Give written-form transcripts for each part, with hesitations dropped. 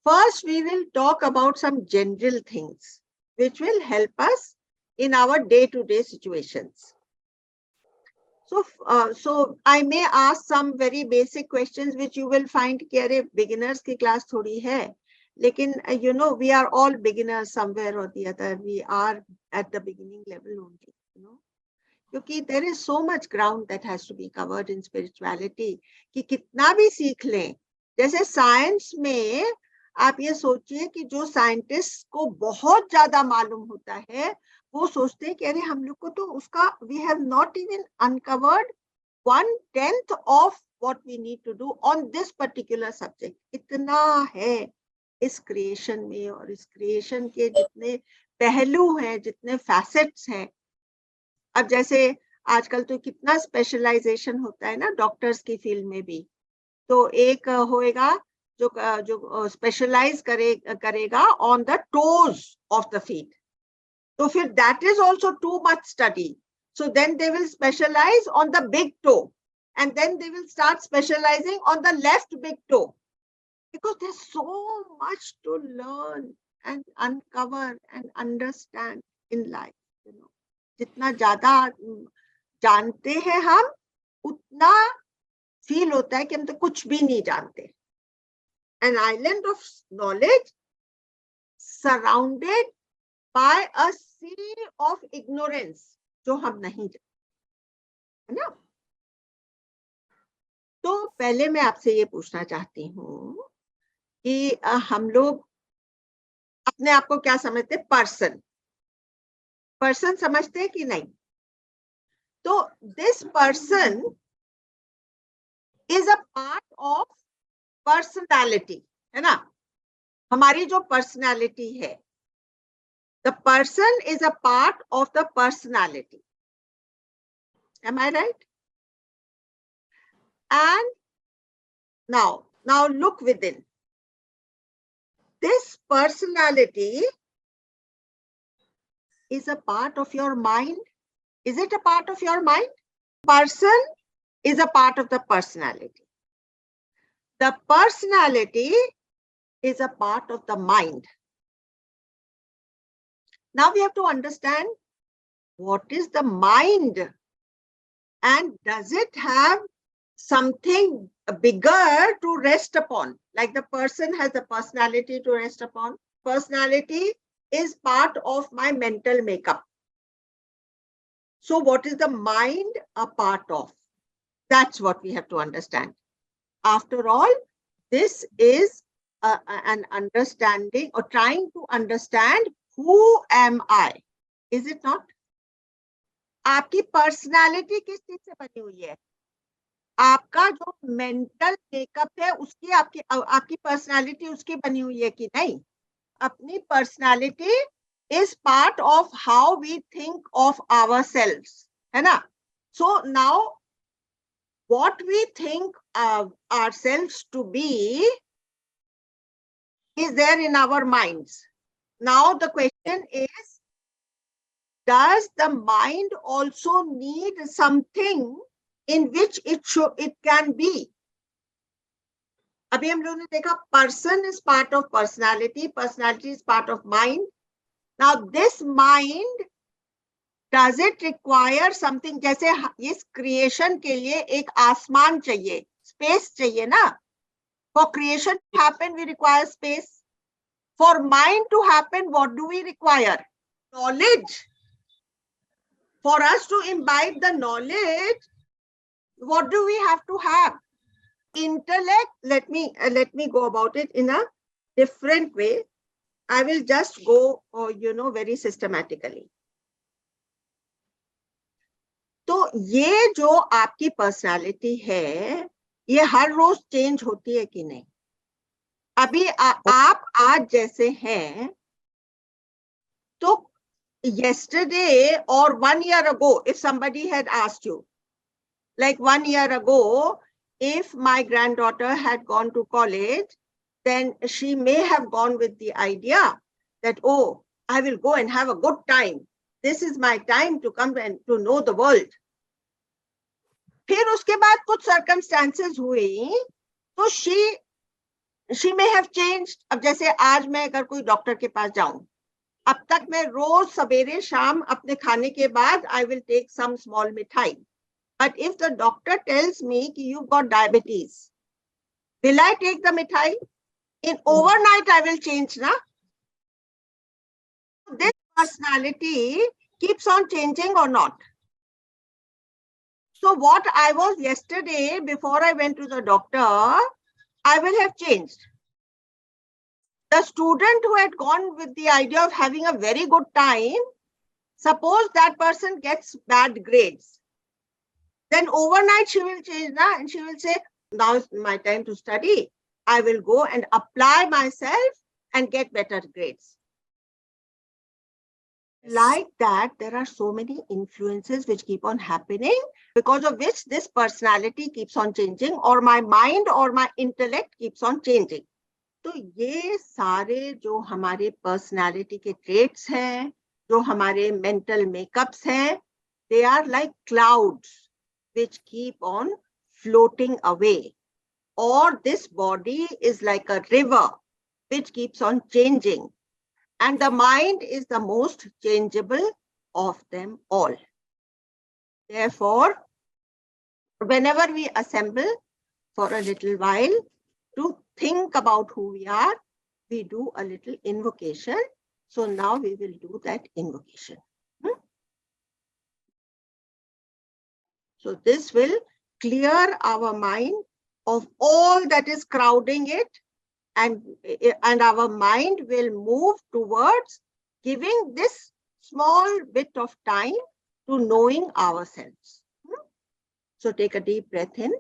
First, we will talk about some general things which will help us in our day-to-day situations. So I may ask some very basic questions which you will find कि अरे beginners की class थोड़ी है, लेकिन you know we are all beginners somewhere or the other. We are at the beginning level only, you know. क्योंकि there is so much ground that has to be covered in spirituality कि कितना भी सीख लें. जैसे science में आप ये सोचिए कि जो साइंटिस्ट को बहुत ज्यादा मालूम होता है वो सोचते हैं कि अरे हम लोग को तो उसका we have not even uncovered 1/10 of what we need to do on this particular subject. इतना है इस क्रिएशन में और इस क्रिएशन के जितने पहलू हैं, जितने फैसेट्स हैं. अब जैसे आजकल तो कितना स्पेशलाइजेशन होता है ना डॉक्टर्स की फील्ड में भी. तो एक होएगा जो स्पेशलाइज करेगा on the toes of the feet. तो फिर that is also too much study. So then they will specialize on the big toe and then they will start specializing on the left big toe. Because there's so much to learn and uncover and understand in life, you know. जितना ज्यादा जानते हैं हम उतना feel होता है कि हम तो कुछ भी नहीं जानते. An island of knowledge surrounded by a sea of ignorance जो हम नहीं जानते, है ना. तो पहले मैं आपसे ये पूछना चाहती हूँ कि हम लोग अपने आप को क्या समझते हैं? पर्सन समझते हैं कि नहीं? तो this person is a part of personality, है ना. हमारी जो पर्सनालिटी है, the person is a part of the personality. Am I right? And now look within. This personality is a part of your mind. Is it a part of your mind? Person is a part of the personality. The personality is a part of the mind. Now we have to understand what is the mind and does it have something bigger to rest upon? Like the person has a personality to rest upon. Personality is part of my mental makeup. So what is the mind a part of? That's what we have to understand. After all, this is an understanding or trying to understand who am I. Is it not? आपकी personality किस चीज से बनी हुई है? आपका जो mental makeup है उसकी आपकी पर्सनालिटी उसकी बनी हुई है कि नहीं? अपनी personality is part of how we think of ourselves, है ना? So now what we think of ourselves to be is there in our minds. Now the question is, does the mind also need something in which it can be? अभी हम लोगों ने देखा person is part of personality, personality is part of mind. Now this mind, does it require something? जैसे इस creation के लिए एक आसमान चाहिए, space चाहिए ना? For creation to happen, we require space. For mind to happen, what do we require? Knowledge. For us to imbibe the knowledge, what do we have to have? Intellect. Let me go about it in a different way. I will just go, very systematically. तो ये जो आपकी personality है, ये हर रोज change होती है कि नहीं? अभी आप आज जैसे हैं, तो yesterday or 1 year ago, if somebody had asked you, like 1 year ago, if my granddaughter had gone to college, then she may have gone with the idea that, oh, I will go and have a good time. This is my time to come and to know the world. फिर उसके बाद कुछ circumstances हुई, तो she she may have changed. अब जैसे आज मैं अगर कोई डॉक्टर के पास जाऊं, अब तक मैं रोज सवेरे शाम अपने खाने के बाद I will take some small mithai, but if the doctor tells me कि you got diabetes, will I take the mithai? In overnight, I will change, na? This personality keeps on changing or not? So what I was yesterday, before I went to the doctor, I will have changed. The student who had gone with the idea of having a very good time, suppose that person gets bad grades, then overnight she will change, na? And she will say, now is my time to study. I will go and apply myself and get better grades. Like that, there are so many influences which keep on happening, because of which this personality keeps on changing, or my mind or my intellect keeps on changing. तो ये सारे जो हमारे personality के traits हैं, जो हमारे mental makeups हैं, they are like clouds which keep on floating away. Or this body is like a river which keeps on changing. And the mind is the most changeable of them all. Therefore, whenever we assemble for a little while to think about who we are, we do a little invocation. So now we will do that invocation. So this will clear our mind of all that is crowding it, and our mind will move towards giving this small bit of time to knowing ourselves. So take a deep breath in.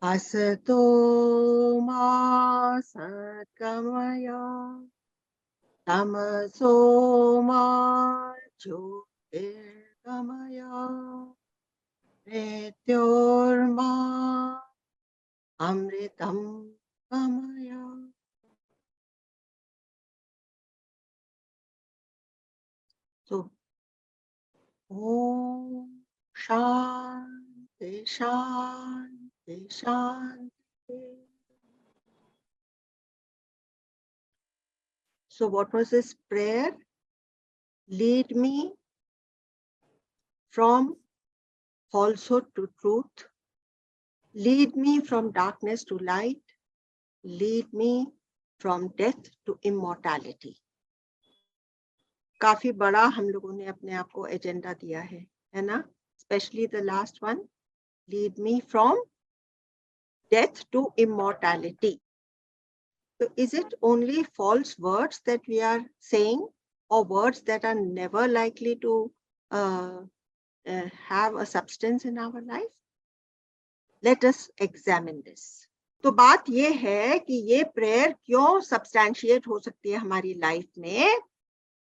Asato ma satgamaya, tamaso ma jyotirgamaya, mrityorma amritam gamaya. So, Om Shanti Shanti Shanti. So what was this prayer? Lead me from falsehood to truth. Lead me from darkness to light. Lead me from death to immortality. काफी बड़ा हम लोगों ने अपने आप को agenda दिया है ना? Especially the last one. Lead me from death to immortality. So is it only false words that we are saying, or words that are never likely to have a substance in our life? Let us examine this. तो बात ये है कि ये prayer क्यों substantiate हो सकती है हमारी लाइफ में,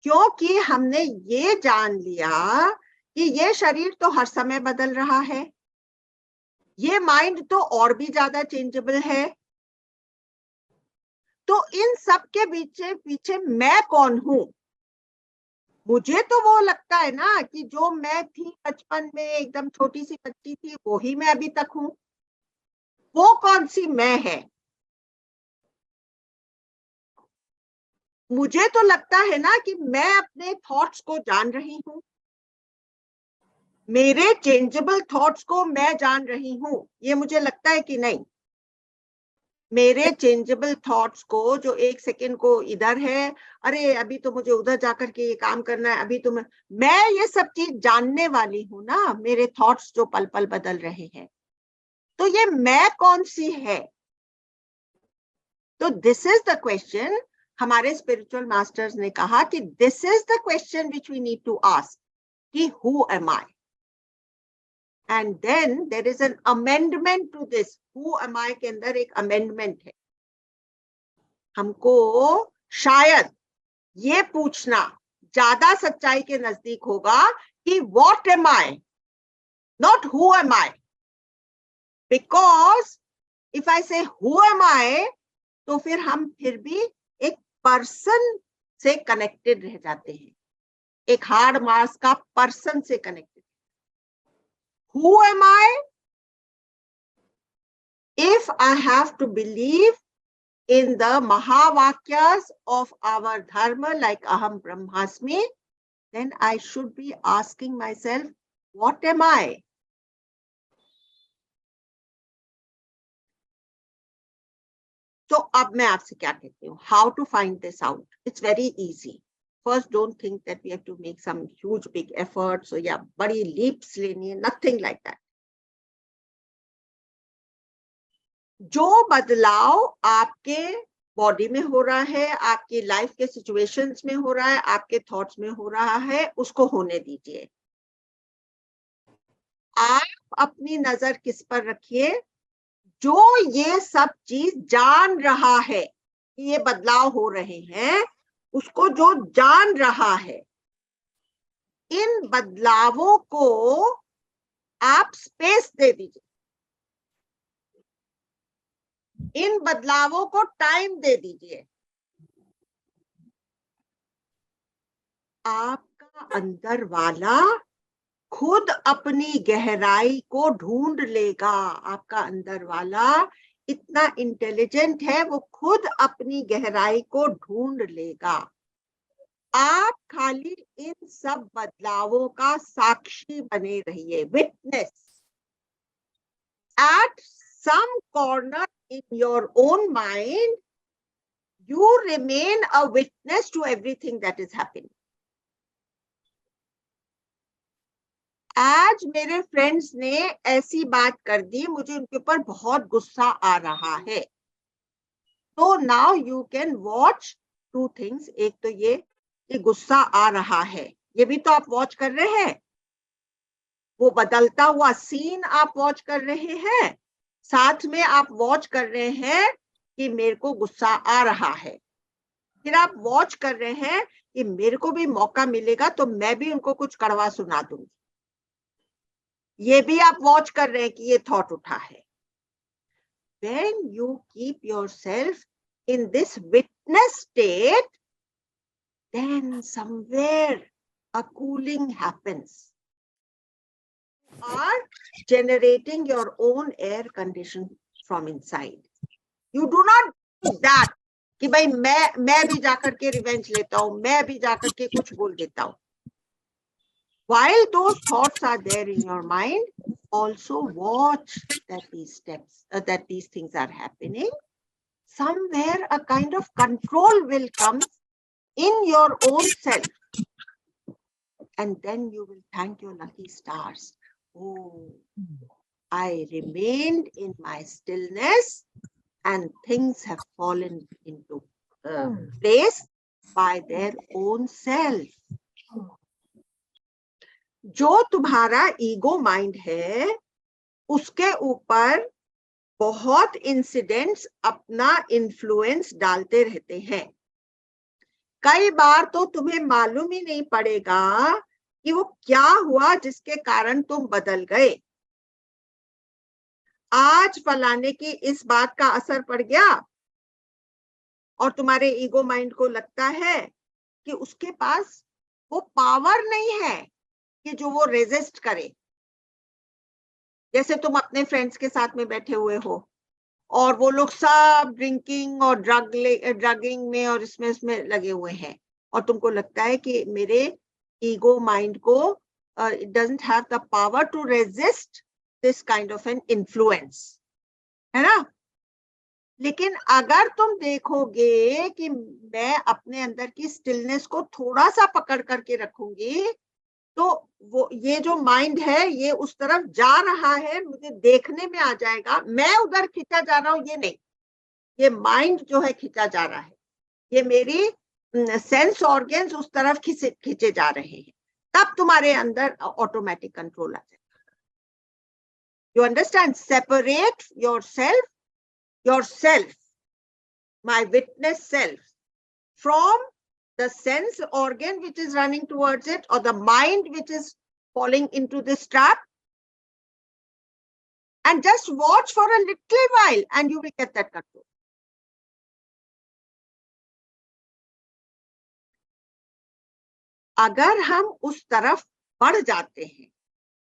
क्योंकि हमने ये जान लिया कि ये शरीर तो हर समय बदल रहा है, ये माइंड तो और भी ज्यादा चेंजेबल है, तो इन सब के पीछे मैं कौन हूं? मुझे तो वो लगता है ना कि जो मैं थी बचपन में, एकदम छोटी सी बच्ची थी, वो ही मैं अभी तक हूं। वो कौन सी मैं है? मुझे तो लगता है ना कि मैं अपने थॉट्स को जान रही हूं, मेरे चेंजेबल थॉट्स को मैं जान रही हूं। ये मुझे लगता है कि नहीं? मेरे चेंजेबल थॉट्स को, जो एक सेकंड को इधर है, अरे अभी तो मुझे उधर जाकर के ये काम करना है, अभी तो मैं ये सब चीज जानने वाली हूं ना, मेरे थॉट्स जो पल पल बदल रहे हैं। तो ये मैं कौन सी है? तो दिस इज द क्वेश्चन। हमारे स्पिरिचुअल मास्टर्स ने कहा कि this is the question which we need to ask, कि who am I? And then there is an amendment to this. Who am I के अंदर एक amendment है। हमको शायद ये पूछना ज्यादा सच्चाई के नजदीक होगा कि what am I, not who am I. Because if I say who am I, तो फिर हम फिर भी एक पर्सन से कनेक्टेड रह जाते हैं। एक हार्ड मास का पर्सन से connected. Who am I? If I have to believe in the Mahavakyas of our dharma, like Aham Brahmasmi, then I should be asking myself, what am I? So, अब मैं आपसे क्या कहती हूँ? How to find this out? It's very easy. First, don't think that we have to make some huge big effort. So, yeah, बड़ी leaps लेनी है, nothing like that. जो बदलाव आपके बॉडी में हो रहा है, आपकी लाइफ के सिचुएशंस में हो रहा है, आपके थॉट्स में हो रहा है, उसको होने दीजिए। आप अपनी नजर किस पर रखिए? जो ये सब चीज जान रहा है कि ये बदलाव हो रहे हैं, उसको जो जान रहा है, इन बदलावों को आप स्पेस दे दीजिए, इन बदलावों को टाइम दे दीजिए। आपका अंदर वाला खुद अपनी गहराई को ढूंढ लेगा। आपका अंदर वाला इतना इंटेलिजेंट है, वो खुद अपनी गहराई को ढूंढ लेगा। आप खाली इन सब बदलावों का साक्षी बने रहिए, witness. At some corner in your own mind, you remain a witness to everything that is happening. आज मेरे फ्रेंड्स ने ऐसी बात कर दी, मुझे उनके ऊपर बहुत गुस्सा आ रहा है। तो now you can watch two things. एक तो ये गुस्सा आ रहा है, ये भी तो आप वॉच कर रहे हैं। वो बदलता हुआ सीन आप वॉच कर रहे हैं, साथ में आप वॉच कर रहे हैं कि मेरे को गुस्सा आ रहा है। फिर आप वॉच कर रहे हैं कि मेरे को भी मौका मिलेगा तो मैं भी उनको कुछ कड़वा सुना दूंगी। ये भी आप वॉच कर रहे हैं कि ये थॉट उठा है। When you keep yourself in this witness state, then somewhere a cooling happens. You are generating your own air condition from inside. You do not do that कि भाई मैं भी जाकर के रिवेंज लेता हूं, मैं भी जाकर के कुछ बोल देता हूं। While those thoughts are there in your mind, also watch that these things are happening. Somewhere a kind of control will come in your own self, and then you will thank your lucky stars. Oh, I remained in my stillness and things have fallen into place by their own self. जो तुम्हारा ego mind है, उसके ऊपर बहुत incidents अपना influence डालते रहते हैं। कई बार तो तुम्हें मालूम ही नहीं पड़ेगा कि वो क्या हुआ जिसके कारण तुम बदल गए। आज फलाने की इस बात का असर पड़ गया और तुम्हारे ईगो माइंड को लगता है कि उसके पास वो पावर नहीं है कि जो वो रेजिस्ट करे। जैसे तुम अपने फ्रेंड्स के साथ में बैठे हुए हो और वो लोग सब ड्रिंकिंग और ड्रगिंग में और इसमें लगे हुए हैं, और तुमको लगता है कि मेरे ईगो माइंड को it doesn't have the power to resist this kind of an influence, है ना। लेकिन अगर तुम देखोगे कि मैं अपने अंदर की स्टिलनेस को थोड़ा सा पकड़ करके रखूंगी, तो वो ये जो माइंड है ये उस तरफ जा रहा है, मुझे देखने में आ जाएगा। मैं उधर खींचा जा रहा हूं ये नहीं, ये माइंड जो है खींचा जा रहा है, ये मेरी सेंस ऑर्गन्स उस तरफ खींचे जा रहे हैं। तब तुम्हारे अंदर ऑटोमेटिक कंट्रोल आ जाएगा। You understand? Separate yourself, my witness self, from the sense organ which is running towards it, or the mind which is falling into this trap, and just watch for a little while and you will get that control. अगर हम उस तरफ बढ़ जाते हैं,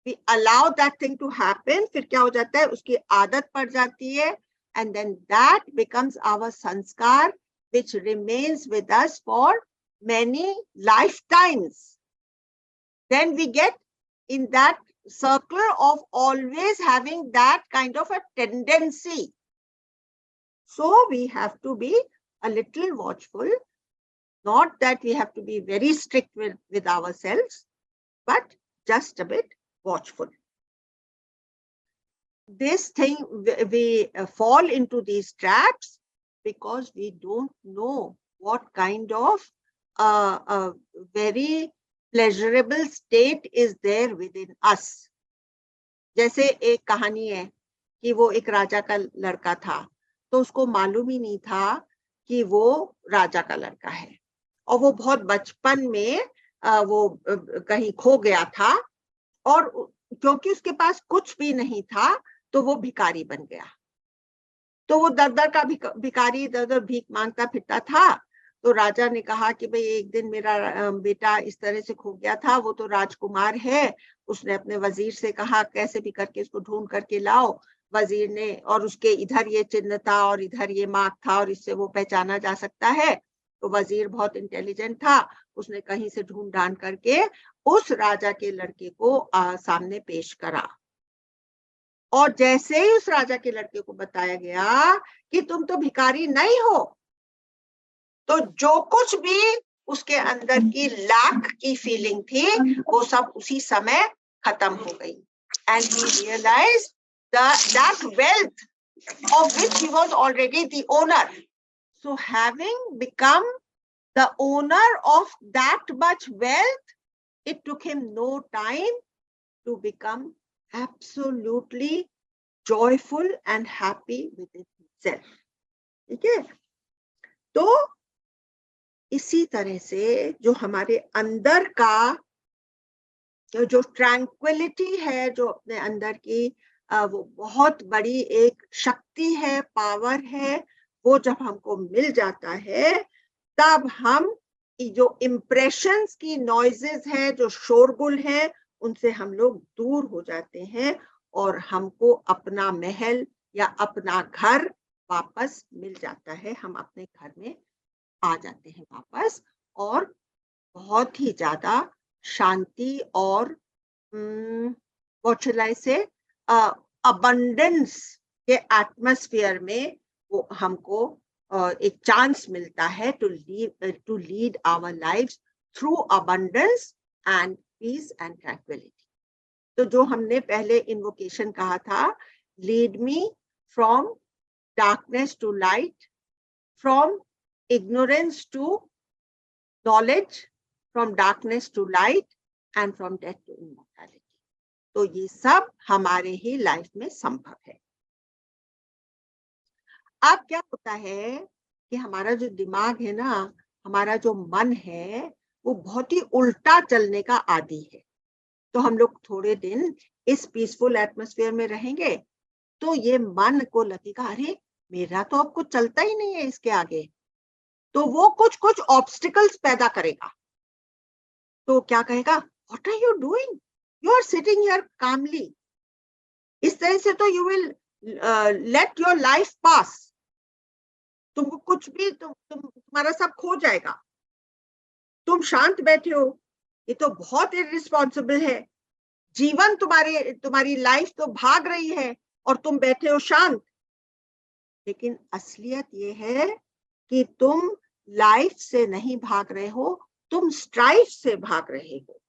we allow that thing to happen, फिर क्या हो जाता है, उसकी आदत पड़ जाती है, and then that becomes our sanskar which remains with us for many lifetimes. Then we get in that circle of always having that kind of a tendency. So we have to be a little watchful, not that we have to be very strict with ourselves, but just a bit watchful. This thing, we fall into these traps because we don't know what kind of very pleasurable state is there within us. जैसे एक कहानी है कि वो एक राजा का लड़का था, तो उसको मालूम ही नहीं था कि वो राजा का लड़का है, और वो बहुत बचपन में वो कहीं खो गया था, और क्योंकि उसके पास कुछ भी नहीं था तो वो भिखारी बन गया। तो वो दर दर का भिखारी दर दर भीख मांगता फिरता था। तो राजा ने कहा कि भाई एक दिन मेरा बेटा इस तरह से खो गया था, वो तो राजकुमार है। उसने अपने वजीर से कहा कैसे भी करके इसको ढूंढ करके लाओ। वजीर ने, और उसके इधर ये चिन्ह था और इधर ये मार्क था और इससे वो पहचाना जा सकता है। तो वजीर बहुत इंटेलिजेंट था, उसने कहीं से ढूंढ ढांड करके उस राजा के लड़के को सामने पेश करा। और जैसे ही उस राजा के लड़के को बताया गया कि तुम तो भिखारी नहीं हो, तो जो कुछ भी उसके अंदर की लाख की फीलिंग थी वो सब उसी समय खत्म हो गई। And he realized that wealth of which he was already the owner. So having become the owner of that much wealth, it took him no time to become absolutely joyful and happy within himself. ठीक है? तो इसी तरह से जो हमारे अंदर का जो ट्रैंक्विलिटी है, जो अपने अंदर की वो बहुत बड़ी एक शक्ति है, पावर है, वो जब हमको मिल जाता है तब हम जो इम्प्रेशंस की नॉइजेस है, जो शोरगुल है, उनसे हम लोग दूर हो जाते हैं और हमको अपना महल या अपना घर वापस मिल जाता है। हम अपने घर में आ जाते हैं वापस, और बहुत ही ज्यादा शांति और व्हाट शैल आई से अबंडेंस के एटमॉस्फेयर में वो हमको एक चांस मिलता है to lead our lives through abundance and peace and tranquillity. तो जो हमने पहले इन्वोकेशन कहा था, lead me from darkness to light, from ignorance to knowledge, from darkness to light, and from death to immortality. तो ये सब हमारे ही लाइफ में संभव है। अब क्या होता है कि हमारा जो दिमाग है ना, हमारा जो मन है, वो बहुत ही उल्टा चलने का आदी है। तो हम लोग थोड़े दिन इस पीसफुल एटमॉस्फेयर में रहेंगे तो ये मन को लगेगा अरे मेरा तो अब कुछ चलता ही नहीं है इसके आगे, तो वो कुछ कुछ ऑब्स्टिकल्स पैदा करेगा। तो क्या कहेगा, what are you doing, you are sitting here calmly. इस तरह से तो you will let your life pass, तुमको कुछ भी तुम्हारा सब खो जाएगा, तुम शांत बैठे हो, ये तो बहुत इररिस्पॉन्सिबल है। जीवन तुम्हारी लाइफ तो भाग रही है और तुम बैठे हो शांत। लेकिन असलियत ये है कि तुम लाइफ से नहीं भाग रहे हो, तुम स्ट्राइफ से भाग रहे हो।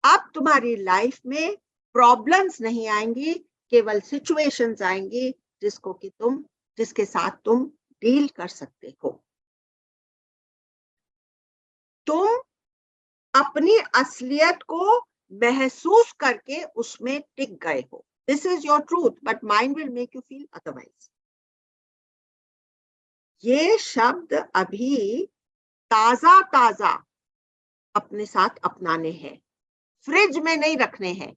अब तुम्हारी लाइफ में प्रॉब्लम्स नहीं आएंगी, केवल सिचुएशंस आएंगी जिसके साथ तुम डील कर सकते हो। तुम अपनी असलियत को महसूस करके उसमें टिक गए हो। This is your truth, but mind will make you feel otherwise. ये शब्द अभी ताजा ताजा अपने साथ अपनाने हैं, फ्रिज में नहीं रखने हैं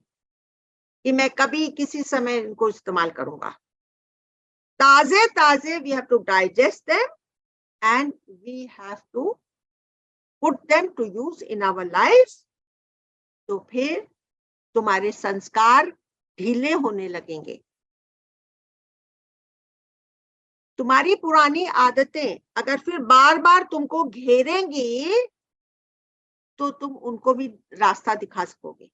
कि मैं कभी किसी समय इनको इस्तेमाल करूंगा। ताजे ताजे we have to digest them and we have to put them to use in our lives, तो फिर तुम्हारे संस्कार ढीले होने लगेंगे। तुम्हारी पुरानी आदतें अगर फिर बार बार तुमको घेरेंगी, तो तुम उनको भी रास्ता दिखा सकोगे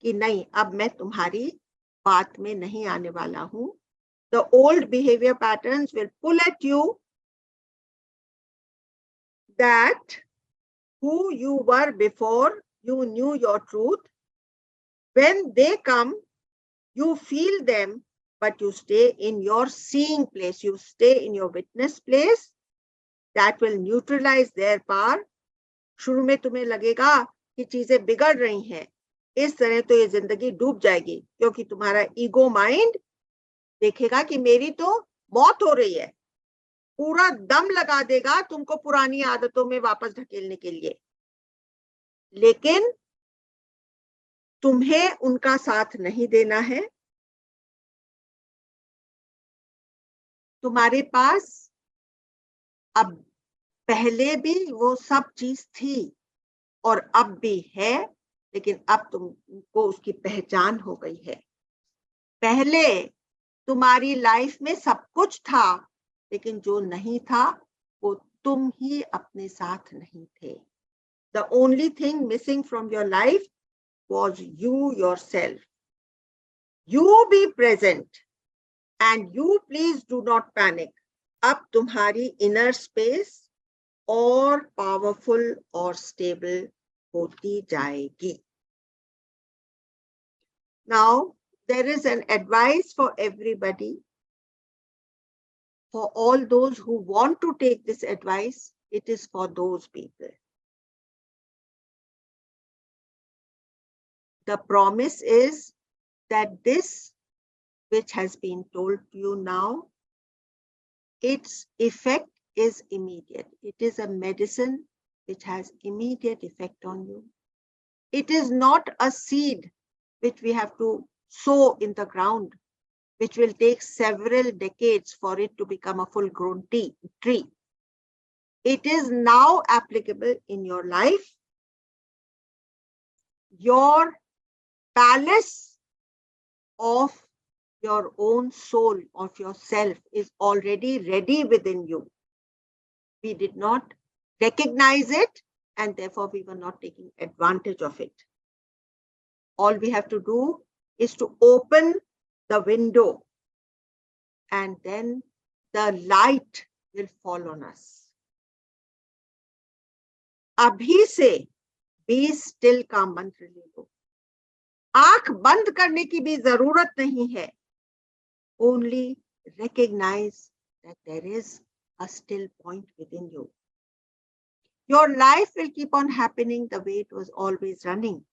कि नहीं, अब मैं तुम्हारी बात में नहीं आने वाला हूं। The old behavior patterns will pull at you that who you were before you knew your truth. When they come, you feel them, but you stay in your seeing place. You stay in your witness place. That will neutralize their power. शुरू में तुम्हें लगेगा कि चीजें बिगड़ रही हैं, इस तरह तो ये जिंदगी डूब जाएगी, क्योंकि तुम्हारा ईगो माइंड देखेगा कि मेरी तो मौत हो रही है, पूरा दम लगा देगा तुमको पुरानी आदतों में वापस ढकेलने के लिए। लेकिन तुम्हें उनका साथ नहीं देना है। तुम्हारे पास अब पहले भी वो सब चीज थी और अब भी है, लेकिन अब तुमको उसकी पहचान हो गई है। पहले तुम्हारी लाइफ में सब कुछ था, लेकिन जो नहीं था वो तुम ही अपने साथ नहीं थे। The only thing missing from your life was you yourself. You be present and you please do not panic. अब तुम्हारी inner space और powerful और stable होती जाएगी। Now, there is an advice for everybody. For all those who want to take this advice, it is for those people. The promise is that this, which has been told to you now, its effect is immediate. It is a medicine which has immediate effect on you. It is not a seed which we have to sow in the ground, which will take several decades for it to become a full-grown tree. It is now applicable in your life. Your palace of your own soul, of yourself, is already ready within you. We did not recognize it, and therefore we were not taking advantage of it. All we have to do is to open the window, and then the light will fall on us. अभी से be still का मंत्र ले लो। आंख बंद करने की भी जरूरत नहीं है। Only recognize that there is a still point within you. Your life will keep on happening the way it was always running.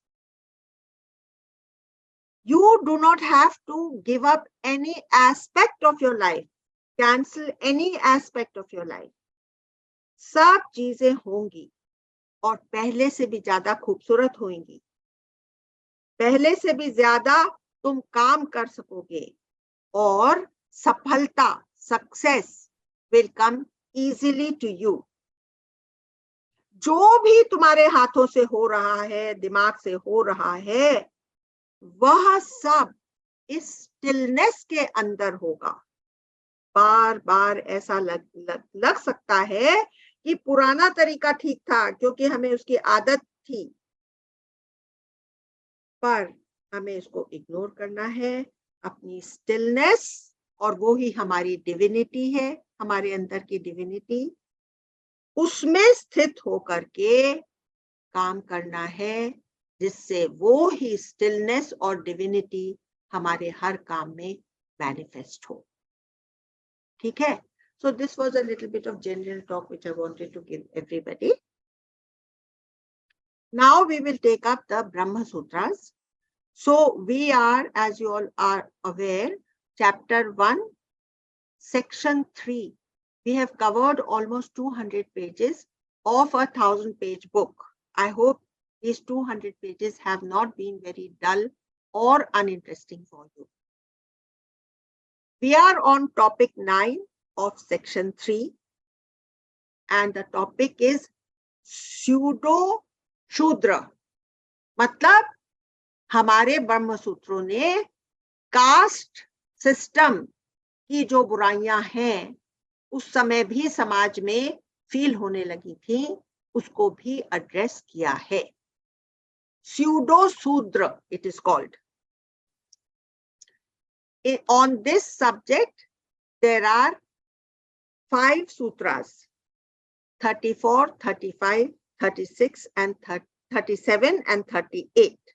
You do not have to give up any aspect of your life, cancel any aspect of your life. सब चीजें होंगी और पहले से भी ज्यादा खूबसूरत होंगी। पहले से भी ज्यादा तुम काम कर सकोगे और सफलता, success will come easily to you. जो भी तुम्हारे हाथों से हो रहा है, दिमाग से हो रहा है, वह सब इस स्टिलनेस के अंदर होगा। बार बार ऐसा लग सकता है कि पुराना तरीका ठीक था, क्योंकि हमें उसकी आदत थी, पर हमें इसको इग्नोर करना है, अपनी स्टिलनेस, और वो ही हमारी डिविनिटी है, हमारे अंदर की डिविनिटी, उसमें स्थित होकर के काम करना है, जिससे वो ही स्टिलनेस और डिविनिटी हमारे हर काम में मैनिफेस्ट हो। ठीक है? So this was a little bit of general talk which I wanted to give everybody. Now we will take up the Brahma Sutras. So we are, as you all are aware, chapter 1, section 3. We have covered almost 200 pages of a 1000-page book. I hope these 200 pages have not been very dull or uninteresting for you. We are on topic 9 of section 3, and the topic is pseudo शूद्र, मतलब हमारे ब्रह्म सूत्रों ने caste system की जो बुराइयां हैं उस समय भी समाज में फील होने लगी थी, उसको भी एड्रेस किया है। स्यूडो शूद्र it is called. On this subject there are 5 sutras, 34, 35, 36 and 37 and 38.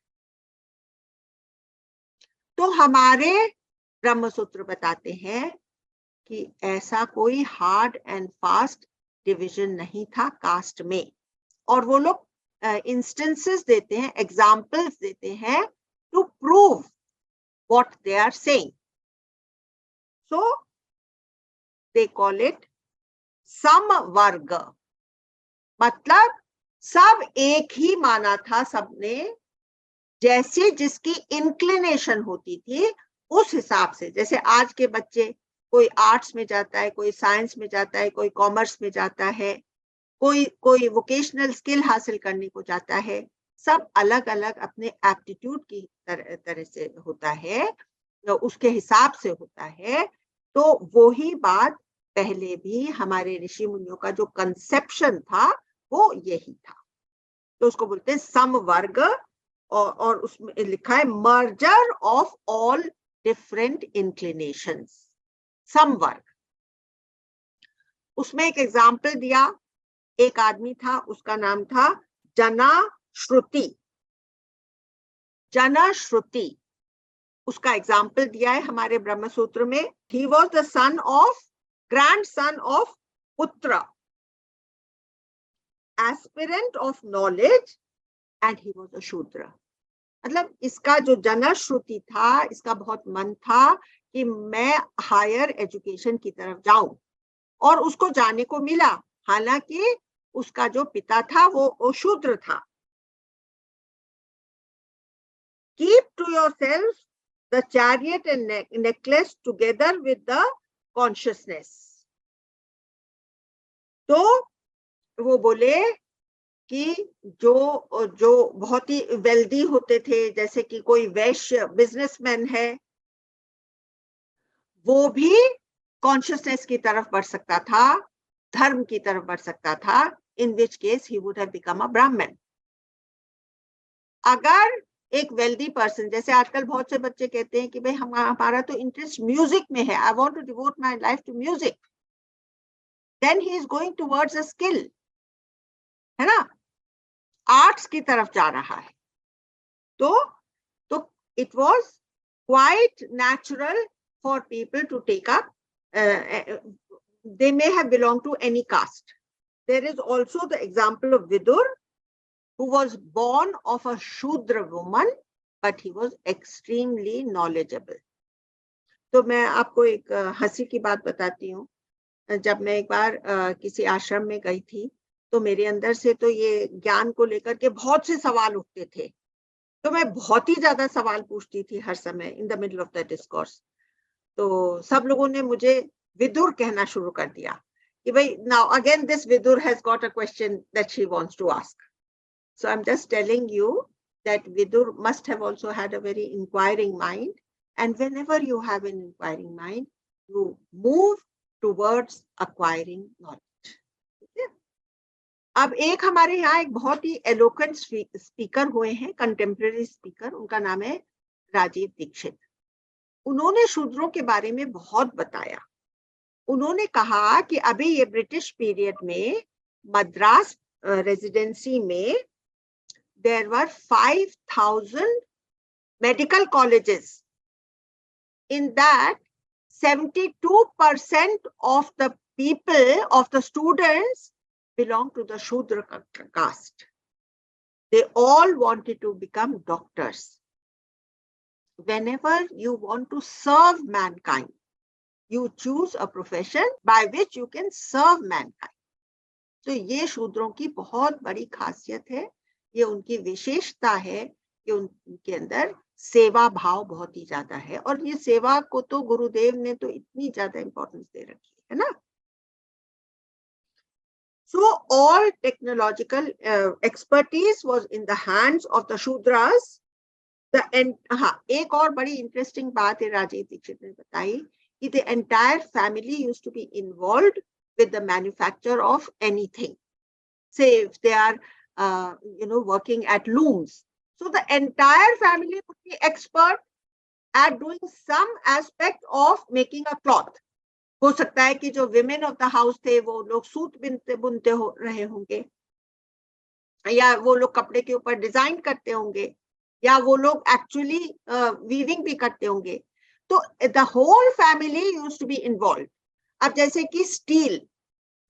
तो हमारे ब्रह्म सूत्र बताते हैं कि ऐसा कोई हार्ड एंड फास्ट डिवीजन नहीं था कास्ट में, और वो लोग इंस्टेंसेस देते हैं, एग्जाम्पल्स देते हैं to prove what they are saying. So they call it samvarga, मतलब सब एक ही माना था सबने, जैसे जिसकी इंक्लिनेशन होती थी उस हिसाब से। जैसे आज के बच्चे, कोई आर्ट्स में जाता है, कोई साइंस में जाता है, कोई कॉमर्स में जाता है, कोई वोकेशनल स्किल हासिल करने को जाता है, सब अलग अलग अपने एप्टीट्यूड की तरह से होता है, तो उसके हिसाब से होता है। तो वही बात पहले भी हमारे ऋषि मुनियों का जो कंसेप्शन था वो यही था। तो उसको बोलते हैं समवर्ग, और उसमें लिखा है merger of all different inclinations, samvarga. उसमें एक एग्जाम्पल दिया, एक आदमी था, उसका नाम था जना श्रुति। जना श्रुति, उसका एग्जाम्पल दिया है हमारे ब्रह्म सूत्र में। He was the son of, grandson of putra, aspirant of knowledge, and he was a shudra. मतलब इसका जो जना श्रुति था, इसका बहुत मन था कि मैं हायर एजुकेशन की तरफ जाऊं, और उसको जाने को मिला, हालांकि उसका जो पिता था वो शूद्र था। Keep to yourself the chariot and necklace together with the consciousness. तो वो बोले कि जो बहुत ही वेल्दी होते थे, जैसे कि कोई वैश्य बिजनेसमैन है, वो भी कॉन्शियसनेस की तरफ बढ़ सकता था, धर्म की तरफ बढ़ सकता था, in which case he would have become a Brahmin. अगर एक वेल्दी पर्सन, जैसे आजकल बहुत से बच्चे कहते हैं कि भाई हमारा तो इंटरेस्ट म्यूजिक में है, I want to devote my life to music, then he is going towards a skill, है ना, आर्ट्स की तरफ जा रहा है। तो it was quite natural for people to take up, they may have belonged to any caste. There is also the example of Vidur, who was born of a Shudra woman, but he was extremely knowledgeable. तो मैं आपको एक हंसी की बात बताती हूँ। जब मैं एक बार किसी आश्रम में गई थी, तो मेरे अंदर से तो ये ज्ञान को लेकर के बहुत से सवाल उठते थे, तो मैं बहुत ही ज्यादा सवाल पूछती थी हर समय in the middle of the discourse. तो सब लोगों ने मुझे विदुर कहना शुरू कर दिया कि भाई now again this Vidur has got a question that she wants to ask. So I'm just telling you that Vidur must have also had a very inquiring mind, and whenever you have an inquiring mind, you move towards acquiring knowledge. Okay? अब एक हमारे यहाँ एक बहुत ही eloquent speaker हुए हैं, contemporary speaker, उनका नाम है राजीव दीक्षित। उन्होंने शूद्रों के बारे में बहुत बताया। उन्होंने कहा कि अभी ये ब्रिटिश पीरियड में मद्रास रेजिडेंसी में there were 5,000 medical colleges. In that, 72% of the people, of the students, belong to the Shudra caste. They all wanted to become doctors. Whenever you want to serve mankind, you choose a profession by which you can serve mankind. तो ये शूद्रों की बहुत बड़ी खासियत है, ये उनकी विशेषता है कि उनके अंदर सेवा भाव बहुत ही ज्यादा है, और ये सेवा को तो गुरुदेव ने तो इतनी ज्यादा इंपॉर्टेंस दे रखी है ना। So all technological expertise was in the hands of the Shudras. हाँ, एक और बड़ी इंटरेस्टिंग बात है राजीव दीक्षित ने बताई कि the entire family used to be involved with the manufacture of anything. Say if they are working at looms, so the entire family would be expert at doing some aspect of making a cloth. हो सकता है कि जो women of the house थे वो लोग suit बुनते हो रहे होंगे, या वो लोग कपड़े के ऊपर डिजाइन करते होंगे, या वो लोग एक्चुअली वीविंग भी करते होंगे. तो the whole family used to be involve. अब जैसे कि steel,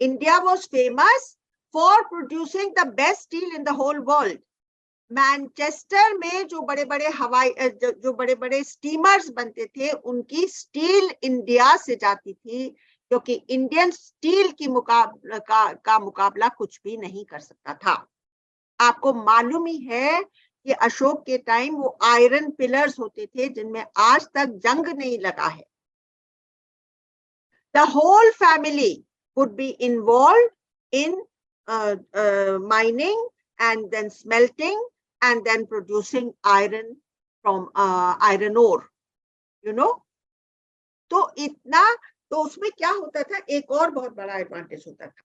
India was famous for producing the best steel in the whole world. Manchester में जो बड़े बड़े स्टीमर्स बनते थे, उनकी स्टील इंडिया से जाती थी, क्योंकि इंडियन स्टील की मुकाबला कुछ भी नहीं कर सकता था. आपको मालूम ही है कि अशोक के टाइम वो आयरन पिलर्स होते थे जिनमें आज तक जंग नहीं लगा है. The whole family would be involve in mining and then smelting and then producing iron from iron ore, तो इतना, तो उसमें क्या होता था, एक और बहुत बड़ा एडवांटेज होता था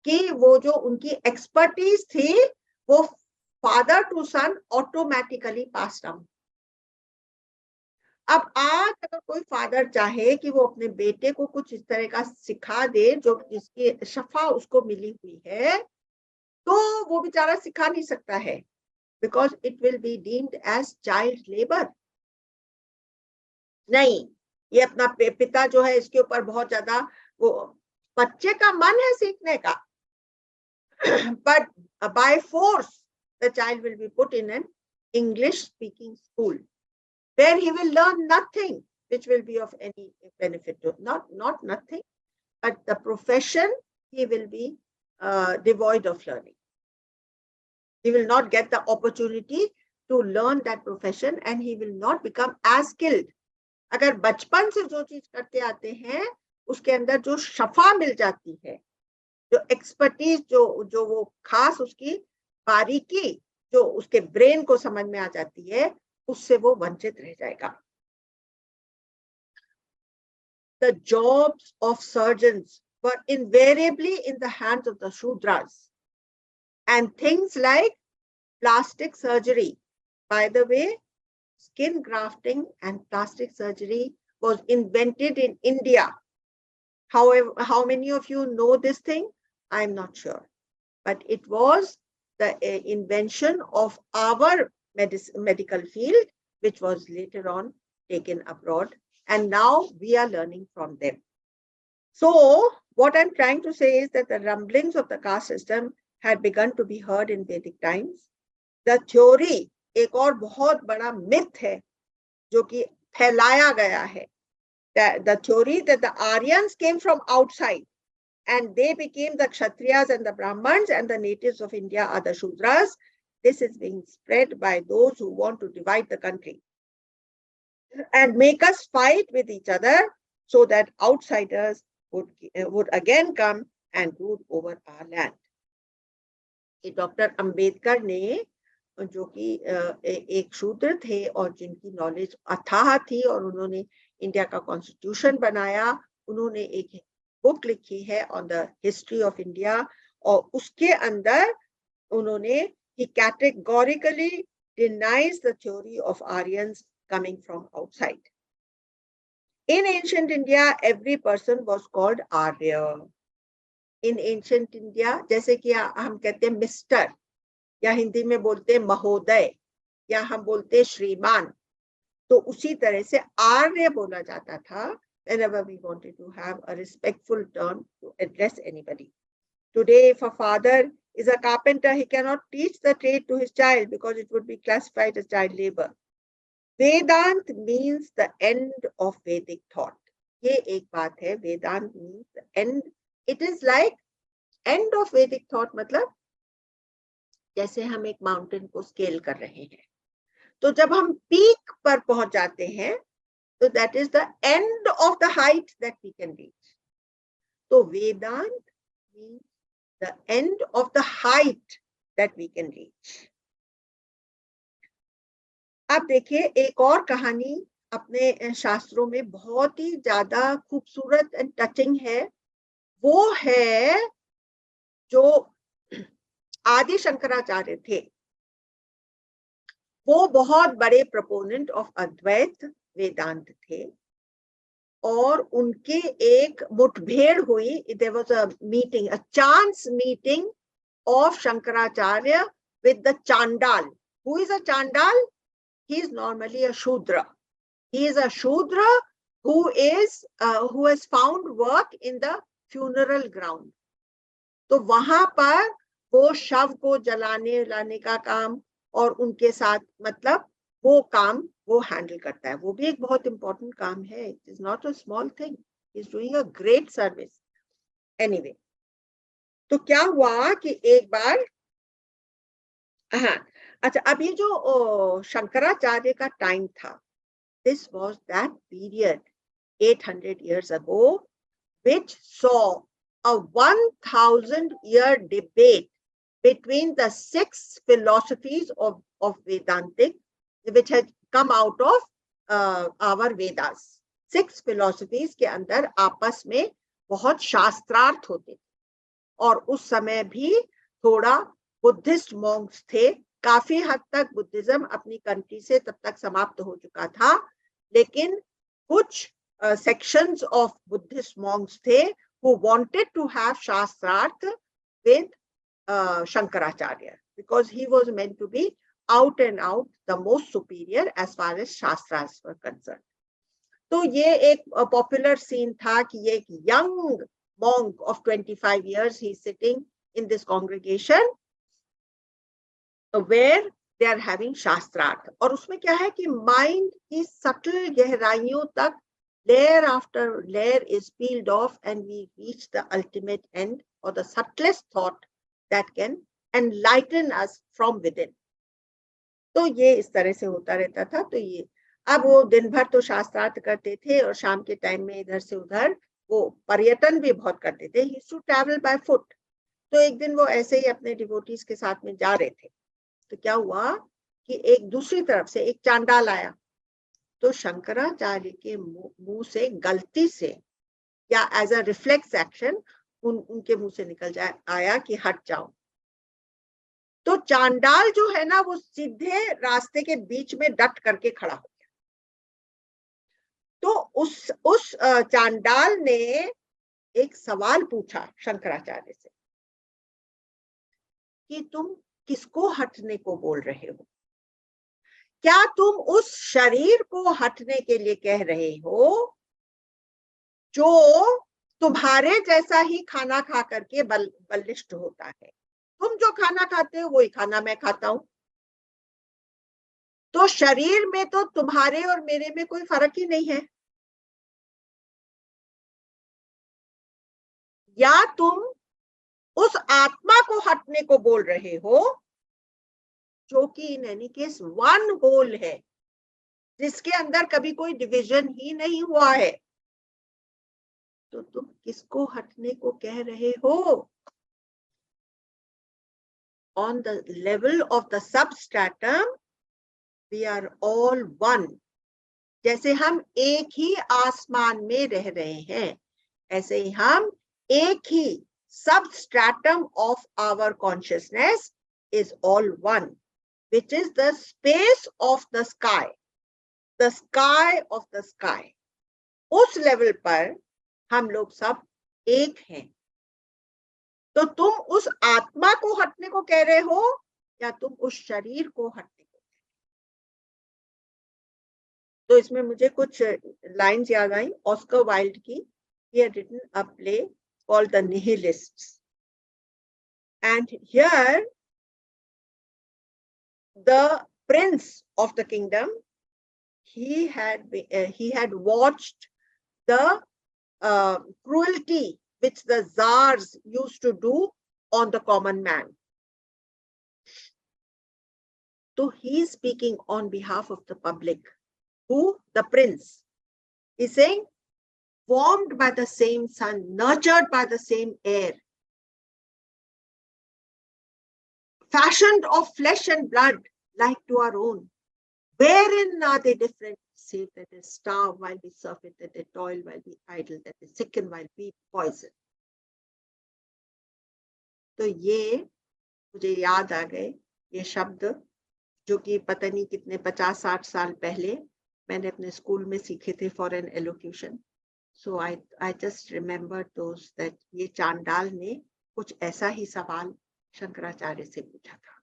कि वो जो उनकी एक्सपर्टीज थी वो father to son automatically pass down. अब आज अगर कोई फादर चाहे कि वो अपने बेटे को कुछ इस तरह का सिखा दे जो जिसकी शफा उसको मिली हुई है, तो वो बेचारा सिखा नहीं सकता है, because it will be deemed as child labor. नहीं, ये अपना पिता जो है इसके ऊपर बहुत ज्यादा, वो बच्चे का मन है सीखने का, but by force the child will be put in an English speaking school where he will learn nothing which will be of any benefit to, not nothing, but the profession he will be devoid of learning. He will not get the opportunity to learn that profession and he will not become as skilled. अगर बचपन से जो चीज करते आते हैं उसके अंदर जो शफा मिल जाती है, जो एक्सपर्टीज, जो वो खास उसकी बारीकी जो उसके ब्रेन को समझ में आ जाती है, उससे वो वंचित रह जाएगा. The jobs of surgeons were invariably in the hands of the Shudras. And things like plastic surgery, by the way, skin grafting and plastic surgery was invented in India. However, how many of you know this thing? I'm not sure. But it was the invention of our medical field, which was later on taken abroad. And now we are learning from them. So what I'm trying to say is that the rumblings of the caste system had begun to be heard in Vedic times. The theory, एक और बहुत बड़ा myth है जो कि फैलाया गया है, the theory that the Aryans came from outside and they became the Kshatriyas and the Brahmans and the natives of India are the Shudras. This is being spread by those who want to divide the country and make us fight with each other so that outsiders would again come and rule over our land. Doctor Ambedkar ने, जो कि एक शूद्र थे और जिनकी knowledge अथाह थी और उन्होंने इंडिया का कॉन्स्टिट्यूशन बनाया, उन्होंने एक बुक लिखी है on the history of India और उसके अंदर उन्होंने he categorically denies the theory of Aryans coming from outside. In ancient India, every person was called Arya. In ancient India, जैसे कि हम कहते हैं मिस्टर, या हिंदी में बोलते हैं महोदय, या हम बोलते हैं श्रीमान, तो उसी तरह से आर्य बोला जाता था whenever we wanted to have a respectful term to address anybody. Today, if a father is a carpenter, he cannot teach the trade to his child because it would be classified as child labor. Vedant means the end of Vedic thought. ये एक बात है, Vedant means the end. It is like end of Vedic thought, मतलब जैसे हम एक mountain को scale कर रहे हैं, तो जब हम पीक पर पहुंच जाते हैं तो that is the end of the height that we can reach. तो वेदांत means the end of the height that we can reach. अब देखिए एक और कहानी अपने शास्त्रों में बहुत ही ज्यादा खूबसूरत एंड टचिंग है. वो है जो आदि शंकराचार्य थे. वो बहुत बड़े प्रोपोनेंट ऑफ अद्वैत वेदांत थे और उनके एक मुठभेड़ हुई. There was a meeting, a chance meeting of Shankaracharya with the chandal. Who is a chandal? He is normally a Shudra. He is a Shudra who has found work in the funeral ground. तो वहां पर वो शव को जलाने लाने का काम और उनके साथ मतलब वो काम वो हैंडल करता है. वो भी एक बहुत इंपॉर्टेंट काम है. It is not a small thing. He is doing a great service. Anyway, तो क्या हुआ कि एक बार, हाँ अच्छा, अब ये जो शंकराचार्य का टाइम था, this was that period 800 years ago which saw a 1000-year debate between the 6 philosophies of Vedantic, which had come out of our Vedas. 6 philosophies के अंदर आपस में बहुत शास्त्रार्थ होते थे और उस समय भी थोड़ा बुद्धिस्ट मॉन्क्स थे. काफी हद तक बुद्धिज्म अपनी कंट्री से तब तक समाप्त हो चुका था, लेकिन कुछ sections of Buddhist monks थे who wanted to have शास्त्रार्थ with Shankaracharya because he was meant to be out and out the most superior as far as shastras were concerned. तो ये एक पॉपुलर सीन था कि ये एक young monk of 25 years, he is sitting in this congregation where they are having शास्त्रार्थ. और उसमें क्या है कि माइंड की सटल गहराइयों तक layer after layer is peeled off and we reach the ultimate end or the subtlest thought that can enlighten us from within. तो ये इस तरह से होता रहता था. तो ये अब वो दिन भर तो शास्त्रार्थ करते थे और शाम के टाइम में इधर से उधर वो पर्यटन भी बहुत करते थे. He used to travel by foot. तो एक दिन वो ऐसे ही अपने डिवोटीज के साथ में जा रहे थे. तो क्या हुआ कि एक दूसरी तरफ से एक चांडाल आया. तो शंकराचार्य के मुंह से गलती से या एज अ रिफ्लेक्स एक्शन उनके मुंह से निकल आया कि हट जाओ. तो चांडाल जो है ना वो सीधे रास्ते के बीच में डट करके खड़ा हो गया. तो उस चांडाल ने एक सवाल पूछा शंकराचार्य से कि तुम किसको हटने को बोल रहे हो? क्या तुम उस शरीर को हटने के लिए कह रहे हो जो तुम्हारे जैसा ही खाना खा करके बलिष्ठ होता है? तुम जो खाना खाते हो वही खाना मैं खाता हूं. तो शरीर में तो तुम्हारे और मेरे में कोई फर्क ही नहीं है. या तुम उस आत्मा को हटने को बोल रहे हो जो कि in any case one whole है, जिसके अंदर कभी कोई डिवीजन ही नहीं हुआ है. तो तुम किसको हटने को कह रहे हो? On the level of the substratum, we are all one. जैसे हम एक ही आसमान में रह रहे हैं, ऐसे ही हम एक ही substratum of our consciousness is all one, which is the space of the sky, the sky of the sky. उस लेवल पर हम लोग सब एक हैं. तो तुम उस आत्मा को हटने को कह रहे हो या तुम उस शरीर को हटने को? तो इसमें मुझे कुछ लाइंस याद आई ऑस्कर वाइल्ड की. He had written a play called The Nihilists, and here the prince of the kingdom, he had watched the cruelty which the czars used to do on the common man. So he is speaking on behalf of the public. Who? The prince. He's saying, warmed by the same sun, nurtured by the same air, fashioned of flesh and blood, like to our own. Wherein are they different? Save that they starve while we surfeit, that they toil while we idle, that they sicken while we poison. तो ये मुझे याद आ गए ये शब्द जो कि पता नहीं कितने 50-60 साल पहले मैंने अपने स्कूल में सीखे थे for an elocution. So I just remember those that ये चांडाल ने कुछ ऐसा ही सवाल शंकराचार्य से पूछा था.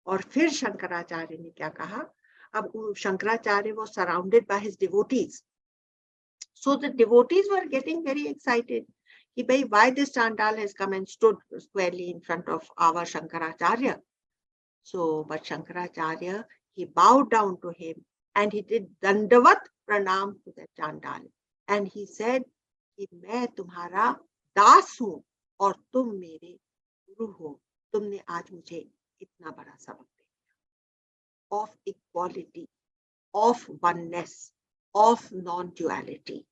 और फिर शंकराचार्य ने क्या कहा. अब Shankaracharya was surrounded by his devotees. So the devotees were getting very excited. कि भाई why this chandal has come and stood squarely in front of our Shankaracharya. So but Shankaracharya, he bowed down to him and he did dandavat pranam to the chandal. And he said कि मैं तुम्हारा दास हूँ और तुम मेरे गुरु हो. तुमने आज मुझे इतना बड़ा सबक दिया of equality, of oneness, of non-duality.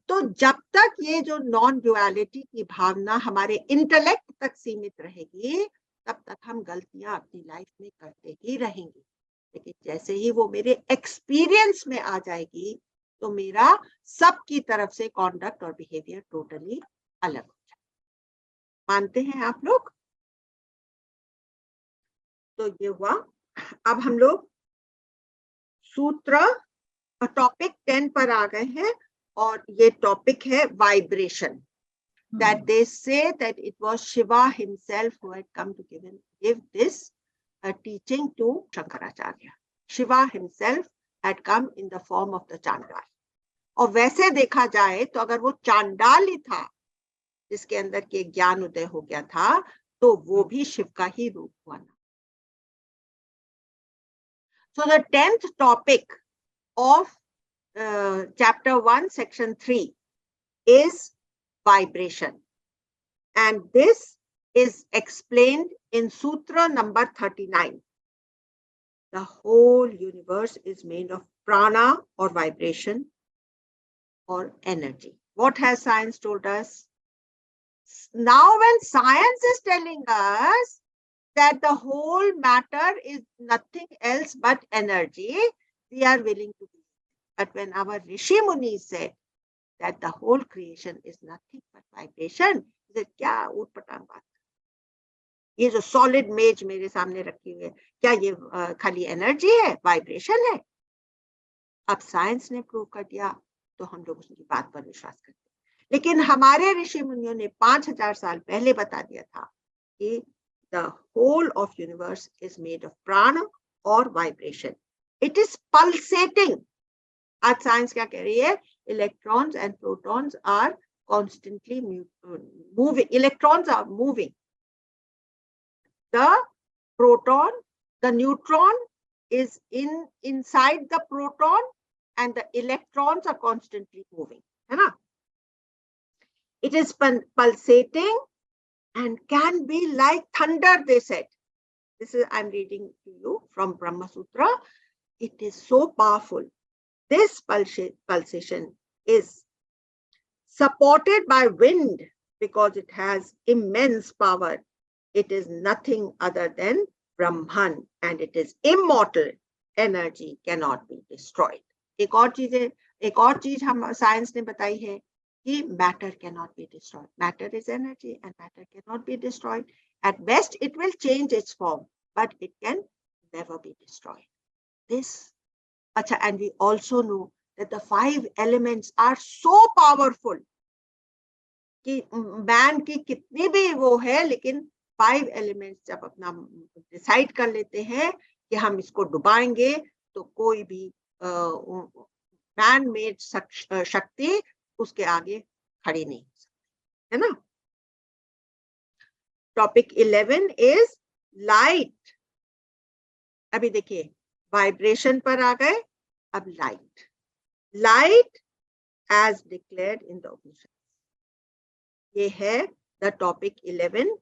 तो जब तक ये जो नॉन ड्युअलिटी की भावना हमारे इंटेलेक्ट तक सीमित रहेगी तब तक हम गलतियां अपनी लाइफ में करते ही रहेंगे. लेकिन जैसे ही वो मेरे एक्सपीरियंस में आ जाएगी तो मेरा सबकी तरफ से कॉन्डक्ट और बिहेवियर टोटली अलग हो जाए. मानते हैं आप लोग? तो ये हुआ. अब हम लोग सूत्र टॉपिक 10 पर आ गए हैं और ये टॉपिक है vibration. That they say that it was Shiva himself who had come to give this teaching to Shankaracharya. Shiva himself had come in the form of the Chandal. और वैसे देखा जाए तो अगर वो चांडाल ही था जिसके अंदर के ज्ञान उदय हो गया था तो वो भी शिव का ही रूप हुआ ना. So the 10th topic of chapter 1 section 3 is vibration, and this is explained in sutra number 39. The whole universe is made of prana or vibration or energy. What has science told us? Now when science is telling us that the whole matter is nothing else but energy, we are willing to believe. But when our Rishi Munis said that the whole creation is nothing but vibration, he said, क्या ऊट-पटांग बात. ये जो solid मेज मेरे सामने रखी हुई है, क्या ये खाली एनर्जी है, वाइब्रेशन है? अब साइंस ने प्रूव कर दिया तो हम लोग उसकी बात पर विश्वास करते हैं. लेकिन हमारे ऋषि मुनियों ने 5000 साल पहले बता दिया था कि the whole of universe is made of prana or vibration. It is pulsating. आज साइंस क्या कह रही है? Electrons and protons are constantly moving. Electrons are moving. The proton, the neutron is inside the proton and the electrons are constantly moving. है ना? It is pulsating and can be like thunder, they said. This is, I'm reading to you from Brahma Sutra. It is so powerful. This pulsation is supported by wind because it has immense power. It is nothing other than Brahman and it is immortal. Energy cannot be destroyed. एक और चीज हम science ने बताई है कि matter cannot be destroyed. Matter is energy and matter cannot be destroyed. At best, it will change its form, but it can never be destroyed. This, and we also know that the 5 elements are so powerful कि man की कितनी भी वो है, लेकिन 5 elements जब अपना decide कर लेते हैं कि हम इसको डुबाएंगे तो कोई भी man made शक्ति उसके आगे खड़ी नहीं हो सकती, है ना? Topic 11 is light. अभी देखिए वाइब्रेशन पर आ गए. अब light as declared in the Upanishad. ये है the topic 11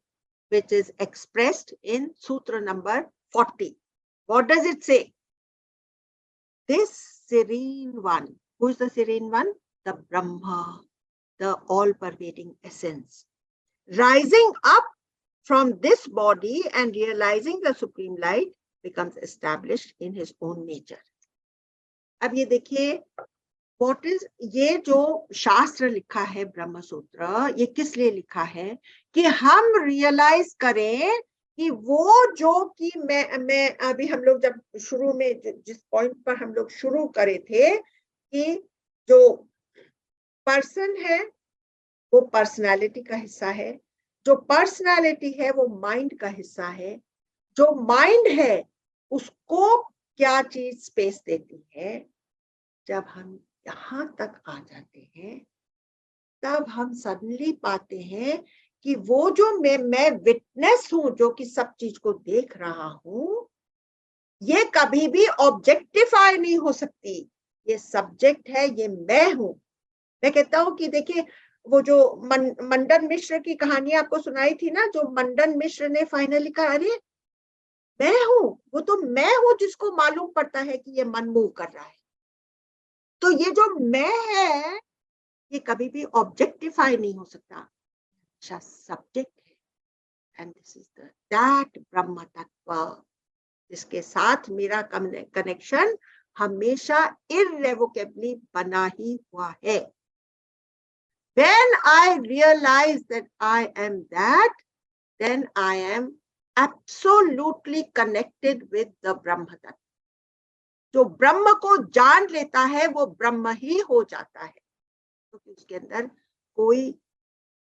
which is expressed in sutra number 40. What does it say? This serene one. Who is the serene one? The Brahma, the all-pervading essence, rising up from this body and realizing the supreme light becomes established in his own nature. अब ये देखिए, what is ये जो शास्त्र लिखा है ब्रह्म सूत्र, ये किस लिए लिखा है? कि हम रियलाइज करें कि वो जो कि मैं अभी हम लोग जब शुरू में जिस पॉइंट पर हम लोग शुरू करे थे कि जो पर्सन है वो पर्सनालिटी का हिस्सा है, जो पर्सनालिटी है वो माइंड का हिस्सा है, जो माइंड है उसको क्या चीज स्पेस देती है। जब हम यहाँ तक आ जाते हैं तब हम सडनली पाते हैं कि वो जो मैं विटनेस हूं, जो कि सब चीज को देख रहा हूं, ये कभी भी ऑब्जेक्टिफाई नहीं हो सकती। ये सब्जेक्ट है, ये मैं हूं। मैं कहता हूं कि देखिए, वो जो मंडन मिश्र की कहानी आपको सुनाई थी ना, जो मंडन मिश्र ने फाइनली कहा, अरे मैं हूं, वो तो मैं हूं जिसको मालूम पड़ता है कि ये मन मूव कर रहा है। तो ये जो मैं है ये कभी भी ऑब्जेक्टिफाई नहीं हो सकता, अच्छा सब्जेक्ट है। एंड दिस इज दैट ब्रह्म तत्व जिसके साथ मेरा कनेक्शन हमेशा इररेवोकेबली बना ही हुआ है। When I realize that I am that, then I am absolutely connected with the Brahma Tattva. जो ब्रह्म को जान लेता है वो ब्रह्म ही हो जाता है, क्योंकि उसके अंदर कोई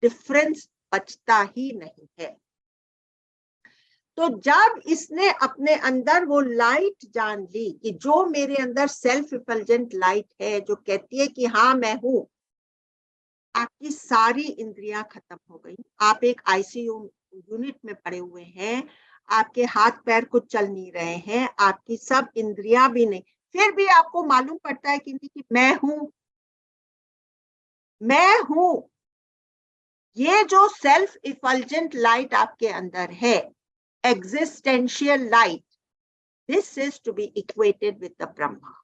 डिफरेंस बचता ही नहीं है। तो जब इसने अपने अंदर वो लाइट जान ली कि जो मेरे अंदर सेल्फ इफल्जेंट लाइट है, जो कहती है कि हाँ मैं हूं, आपकी सारी इंद्रियां खत्म हो गई। आप एक आईसीयू यूनिट में पड़े हुए हैं, आपके हाथ पैर कुछ चल नहीं रहे हैं, आपकी सब इंद्रियां भी नहीं, फिर भी आपको मालूम पड़ता है कि मैं हूं, मैं हूं। ये जो सेल्फ इफल्जेंट लाइट आपके अंदर है, existential light, this is to be equated with the Brahma.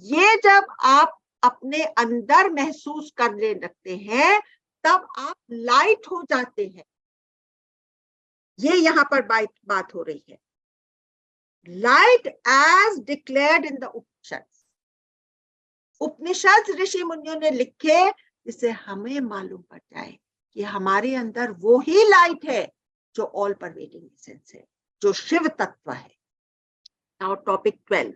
ये जब आप अपने अंदर महसूस करने लगते हैं तब आप लाइट हो जाते हैं। ये यहां पर बात हो रही है, light as declared in the Upanishad. Upanishad ऋषि मुनियों ने लिखे जिससे हमें मालूम पड़ जाए कि हमारे अंदर वो ही लाइट है जो ऑल परवेडिंग एसेंस है, जो शिव तत्व है। Now topic 12।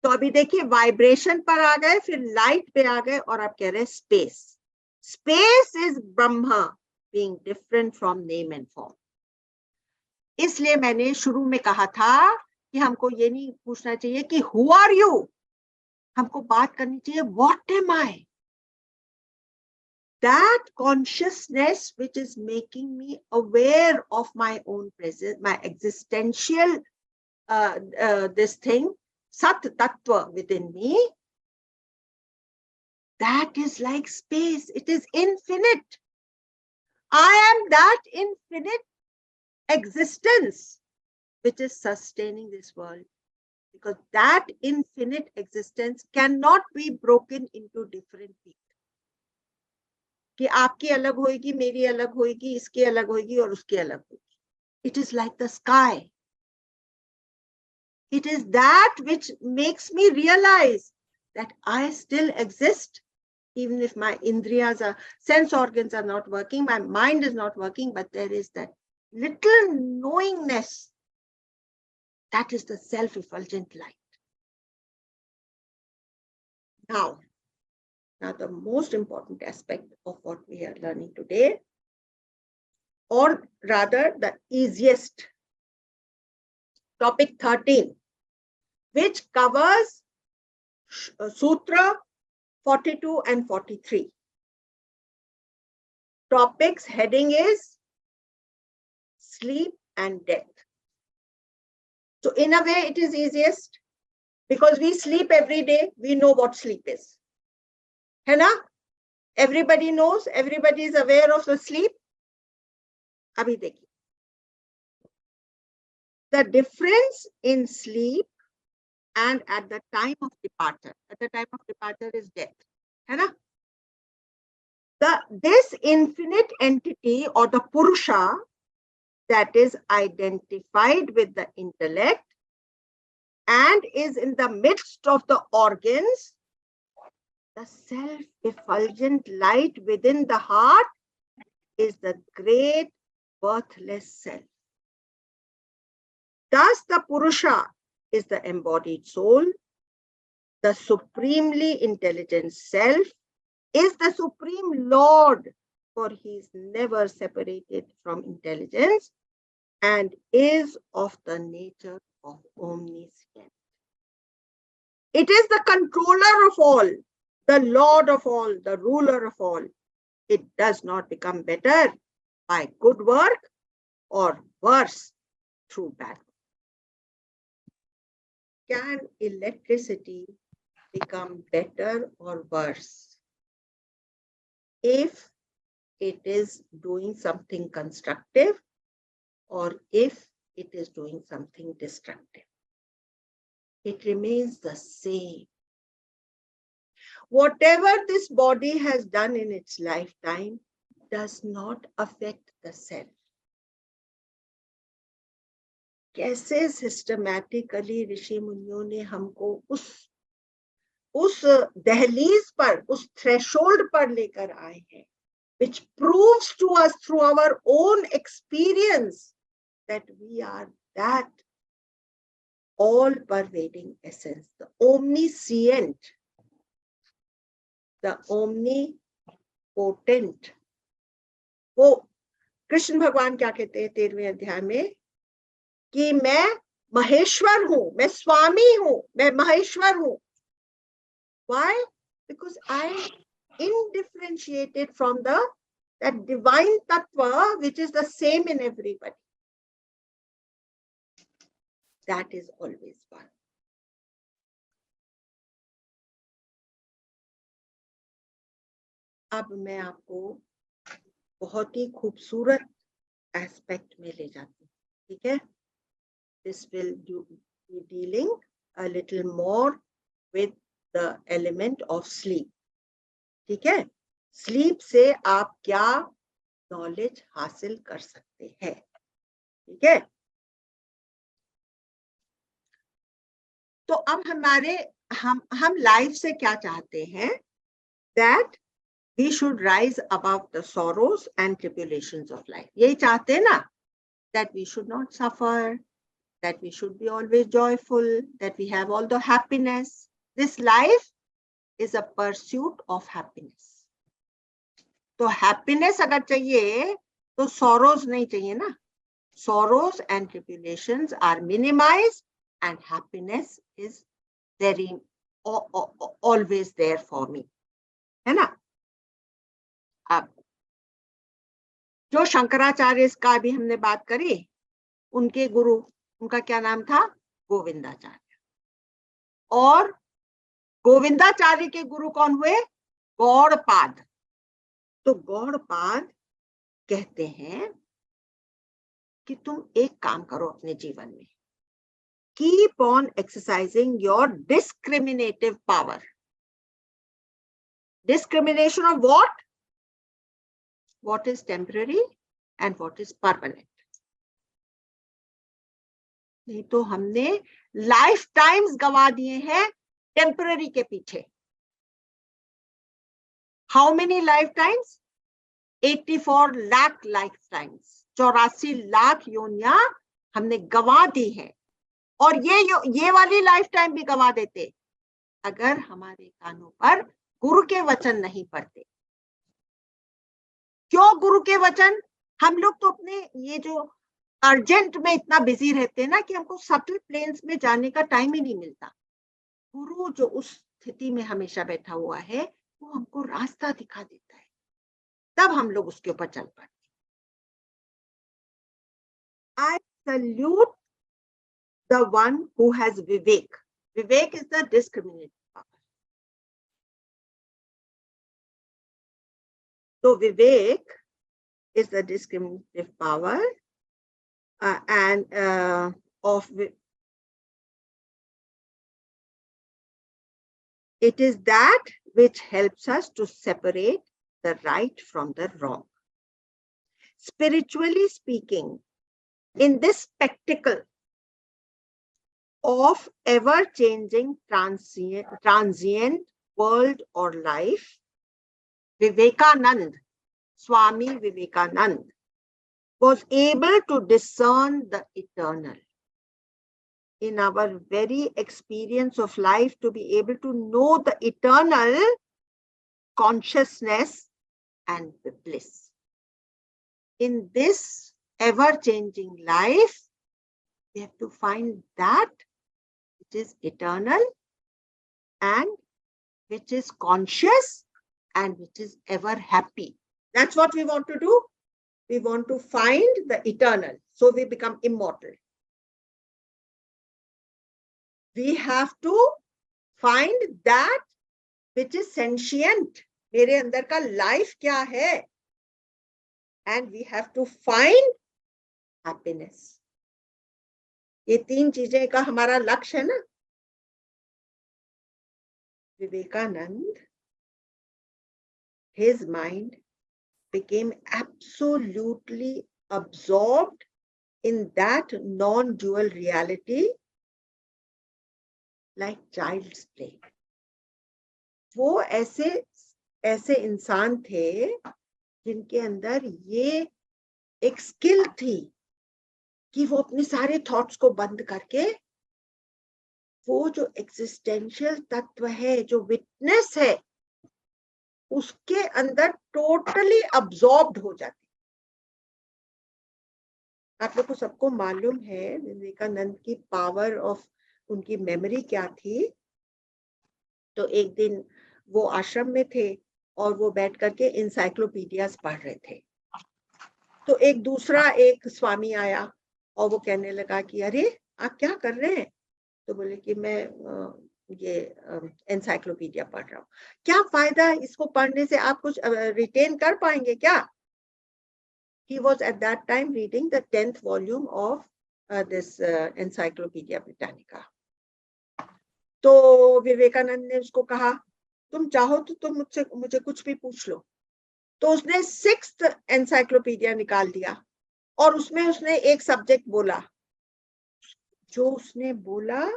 तो अभी देखिए, वाइब्रेशन पर आ गए, फिर लाइट पे आ गए, और आप कह रहे हैं space. Space is Brahma being different from name and form. इसलिए मैंने शुरू में कहा था कि हमको ये नहीं पूछना चाहिए कि हु आर यू, हमको बात करनी चाहिए what am I. That consciousness which is making me aware of my own presence, my existential this thing, Sat Tattva within me, that is like space. It is infinite. I am that infinite existence which is sustaining this world, because that infinite existence cannot be broken into different people. कि आपकी अलग होगी, मेरी अलग होगी, इसकी अलग होगी और उसकी अलग होगी. It is like the sky. It is that which makes me realize that I still exist, even if my indriyas are, sense organs are not working, my mind is not working, but there is that little knowingness. That is the self-effulgent light. Now the most important aspect of what we are learning today, or rather the easiest, topic 13, which covers Sutra 42 and 43. Topics heading is sleep and death. So in a way it is easiest because we sleep every day. We know what sleep is. है ना? Everybody knows, everybody is aware of the sleep. अभी देखिए, the difference in sleep and at the time of departure. At the time of departure is death. है ना? This infinite entity or the Purusha that is identified with the intellect and is in the midst of the organs, the self-effulgent light within the heart is the great birthless self. Thus, the Purusha is the embodied soul. The supremely intelligent self is the supreme Lord, for he is never separated from intelligence and is of the nature of omniscience. It is the controller of all, the Lord of all, the ruler of all. It does not become better by good work or worse through bad. Can electricity become better or worse if it is doing something constructive or if it is doing something destructive? It remains the same. Whatever this body has done in its lifetime does not affect the self. कैसे systematically ऋषि मुनियों ने हमको उस दहलीज पर, उस threshold पर लेकर आए हैं, which proves to us through our own experience that we are that all-pervading essence, the omniscient, the omnipotent. वो कृष्ण भगवान क्या कहते हैं 13वें अध्याय में कि मैं महेश्वर हूं, मैं स्वामी हूं, मैं महेश्वर हूं. Why? Because I am indifferentiated from that divine tattva which is the same in everybody. That is always one. अब मैं आपको बहुत ही खूबसूरत एस्पेक्ट में ले जाती हूँ, ठीक है? This will be dealing a little more with the element of sleep. ठीक है? Sleep से आप क्या knowledge हासिल कर सकते हैं, ठीक है? तो अब हम लाइफ से क्या चाहते हैं? That we should rise above the sorrows and tribulations of life. यही चाहते हैं ना? That we should not suffer, that we should be always joyful, that we have all the happiness. This life is a pursuit of happiness. तो happiness अगर चाहिए तो sorrows नहीं चाहिए ना? Sorrows and tribulations are minimized and happiness is very always there for me, है ना? अब जो शंकराचार्य का भी हमने बात करी, उनके गुरु, उनका क्या नाम था? गोविंदाचार्य. और गोविंदाचार्य के गुरु कौन हुए? गौड़पाद. तो गौड़पाद कहते हैं कि तुम एक काम करो अपने जीवन में, keep on exercising your discriminative power. Discrimination of what? What is temporary and what is permanent. नहीं तो हमने लाइफ टाइम्स गवा दिए हैं टेम्पररी के पीछे. How many lifetimes? 84 lakh lifetimes, 84 lakh योनियां हमने गवा दी है. और ये वाली लाइफ टाइम भी गवा देते अगर हमारे कानों पर गुरु के वचन नहीं पड़ते. क्यों गुरु के वचन? हम लोग तो अपने ये जो अर्जेंट में इतना बिजी रहते हैं ना कि हमको सटल प्लेन्स में जाने का टाइम ही नहीं मिलता. गुरु जो उस स्थिति में हमेशा बैठा हुआ है वो हमको रास्ता दिखा देता है, तब हम लोग उसके ऊपर चल पाते. I salute the one who has vivek. Vivek is the discriminative power. So vivek is the discriminative power and it is that which helps us to separate the right from the wrong. Spiritually speaking, in this spectacle of ever-changing transient world or life, Vivekanand, Swami Vivekanand, was able to discern the eternal. In our very experience of life, to be able to know the eternal consciousness and the bliss. In this ever-changing life, we have to find that which is eternal and which is conscious and which is ever happy. That's what we want to do. We want to find the eternal, so we become immortal. We have to find that which is sentient. मेरे अंदर का life क्या है? And we have to find happiness. ये तीन चीजें का हमारा लक्ष्य है ना. Vivekanand, his mind became absolutely absorbed in that non-dual reality like child's play. वो ऐसे इंसान थे जिनके अंदर ये एक स्किल थी कि वो अपने सारे थॉट्स को बंद करके वो जो एग्जिस्टेंशियल तत्व है, जो विटनेस है, उसके अंदर टोटली अब्सॉर्ब्ड हो जाती. आप लोग को सबको मालूम है विवेकानंद की पावर ऑफ उनकी मेमोरी क्या थी. तो एक दिन वो आश्रम में थे और वो बैठ करके इंसाइक्लोपीडियाज पढ़ रहे थे. तो एक स्वामी आया और वो कहने लगा कि अरे आप क्या कर रहे हैं. तो बोले कि मैं ये एनसाइक्लोपीडिया पढ़ रहा हूँ. क्या फायदा, इसको पढ़ने से आप कुछ रिटेन कर पाएंगे क्या. He was at that time reading the 10th volume of this Encyclopedia Britannica. तो विवेकानंद ने उसको कहा तुम चाहो तो तुम मुझे कुछ भी पूछ लो. तो उसने 6th एनसाइक्लोपीडिया निकाल दिया और उसमें उसने एक सब्जेक्ट बोला. जो उसने बोला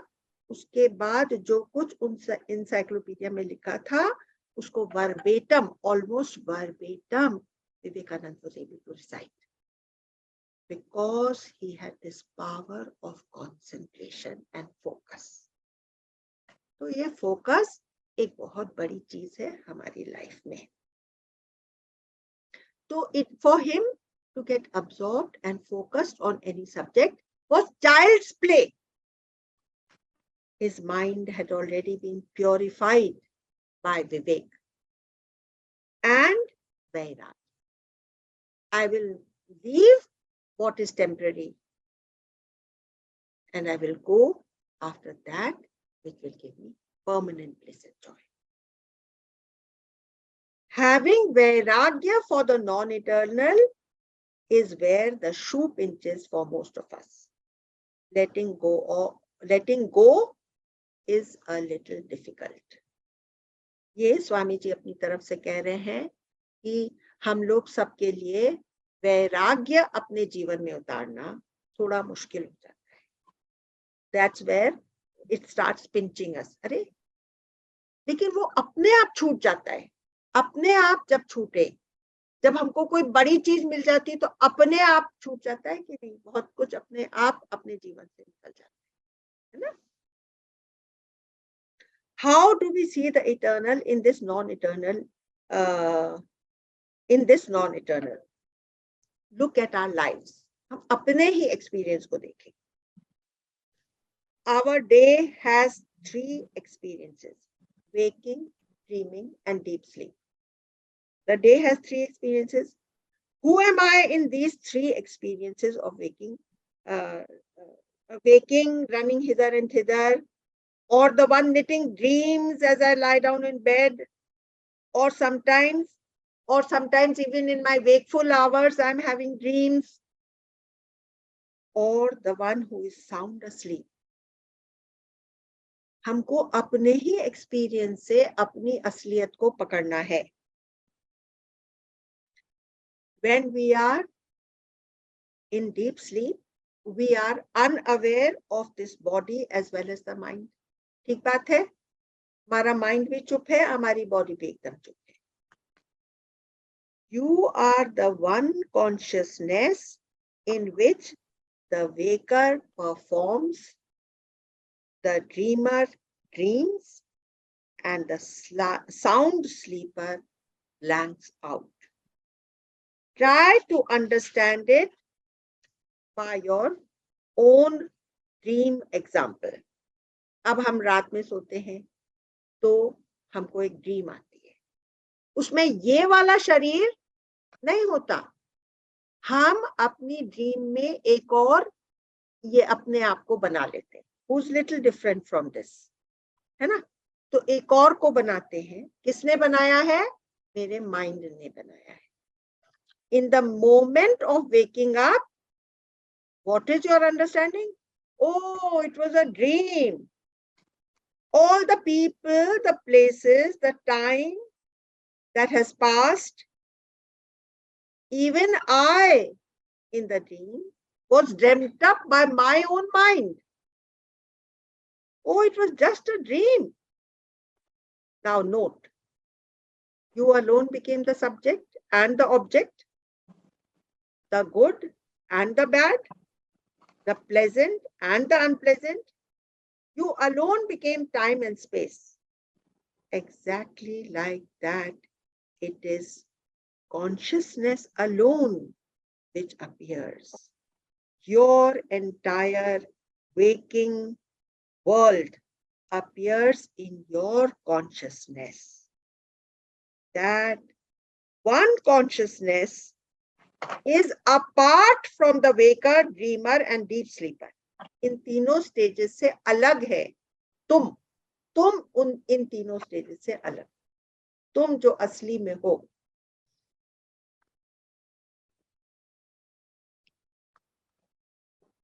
उसके बाद जो कुछ उन एनसाइक्लोपीडिया में लिखा था उसको verbatim, almost verbatim, Vivekanand was able to recite because he had this power of concentration and focus. तो ये फोकस एक बहुत बड़ी चीज है हमारी लाइफ में. तो for him to get absorbed and focused on any subject was child's play. His mind had already been purified by Vivek and Vairag. I will leave what is temporary and I will go after that which will give me permanent bliss and joy. Having vairagya for the non-eternal is where the shoe pinches for most of us. Letting go is a little difficult. ये स्वामी जी अपनी तरफ से कह रहे हैं कि हम लोग सबके लिए वैराग्य अपने जीवन में उतारना थोड़ा मुश्किल हो जाता है. That's where it starts pinching us. अरे लेकिन वो अपने आप छूट जाता है. अपने आप जब छूटे, जब हमको कोई बड़ी चीज मिल जाती है तो अपने आप छूट जाता है कि नहीं. बहुत कुछ अपने आप अपने जीवन से निकल जाता है ना. How do we see the eternal in this non-eternal? Look at our lives. हम अपने ही experience को देखें. Our day has 3 experiences: waking, dreaming, and deep sleep. The day has 3 experiences. Who am I in these 3 experiences of waking? Waking, running hither and thither, or the one knitting dreams as I lie down in bed, or sometimes even in my wakeful hours I'm having dreams, or the one who is sound asleep. हमको अपने ही experience से अपनी असलियत को पकड़ना है. When we are in deep sleep, we are unaware of this body as well as the mind. ठीक बात है? हमारा mind भी चुप है, हमारी body भी एकदम चुप है. You are the one consciousness in which the waker performs, the dreamer dreams, and the sound sleeper blanks out. Try to understand it by your own dream example. अब हम रात में सोते हैं तो हमको एक ड्रीम आती है, उसमें ये वाला शरीर नहीं होता. हम अपनी ड्रीम में एक और ये अपने आप को बना लेते हैं, who's little different from this, है ना? तो एक और को बनाते हैं. किसने बनाया है? मेरे माइंड ने बनाया है. In the moment of waking up, what is your understanding? Oh, it was a dream. All the people, the places, the time that has passed, even I in the dream was dreamt up by my own mind. Oh, it was just a dream. Now note, you alone became the subject and the object, the good and the bad, the pleasant and the unpleasant. You alone became time and space. Exactly like that, it is consciousness alone which appears. Your entire waking world appears in your consciousness. That one consciousness is apart from the waker, dreamer, and deep sleeper. इन तीनों stages से अलग है तुम इन तीनों stages से अलग. तुम जो असली में हो.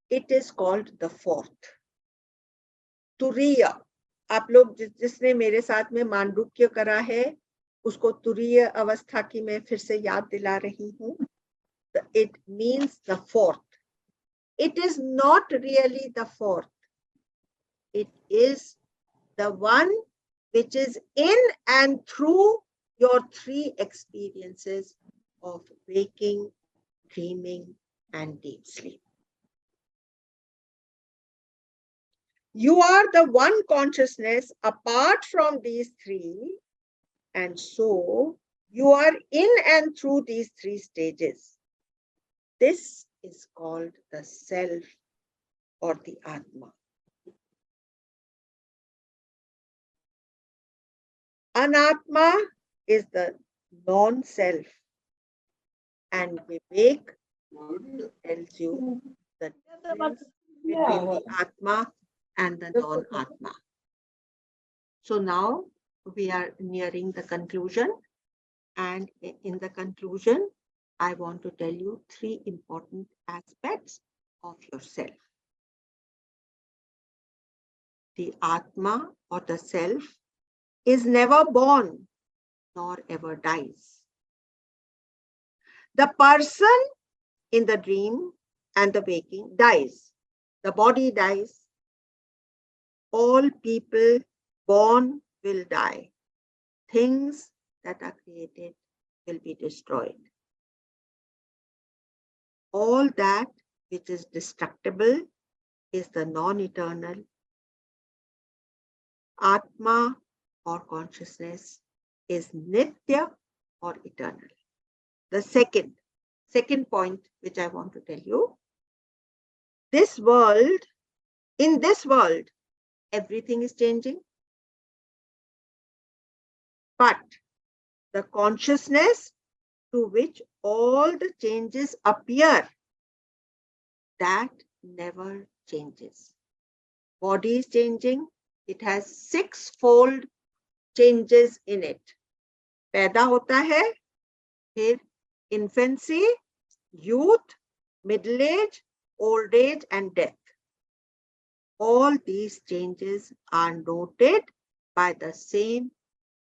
It is called the fourth. तुरीय. आप लोग जिसने मेरे साथ में मांडुक्य करा है उसको तुरीय अवस्था की मैं फिर से याद दिला रही हूँ. It means the fourth. It is not really the fourth. It is the one which is in and through your three experiences of waking, dreaming, and deep sleep. You are the one consciousness apart from these three, and so you are in and through these three stages. This is called the self or the Atma. Anatma is the non-self, and Vivek tells you the difference between the Atma and the non-Atma. So now we are nearing the conclusion, and in the conclusion, I want to tell you three important aspects of yourself. The Atma or the self is never born nor ever dies. The person in the dream and the waking dies. The body dies. All people born will die. Things that are created will be destroyed. All that which is destructible is the non-eternal. Atma or consciousness is Nitya or eternal. The second point which I want to tell you, in this world, everything is changing. But the consciousness to which all the changes appear, that never changes. Body is changing. It has sixfold changes in it. पैदा होता है, फिर infancy, youth, middle age, old age, and death. All these changes are noted by the same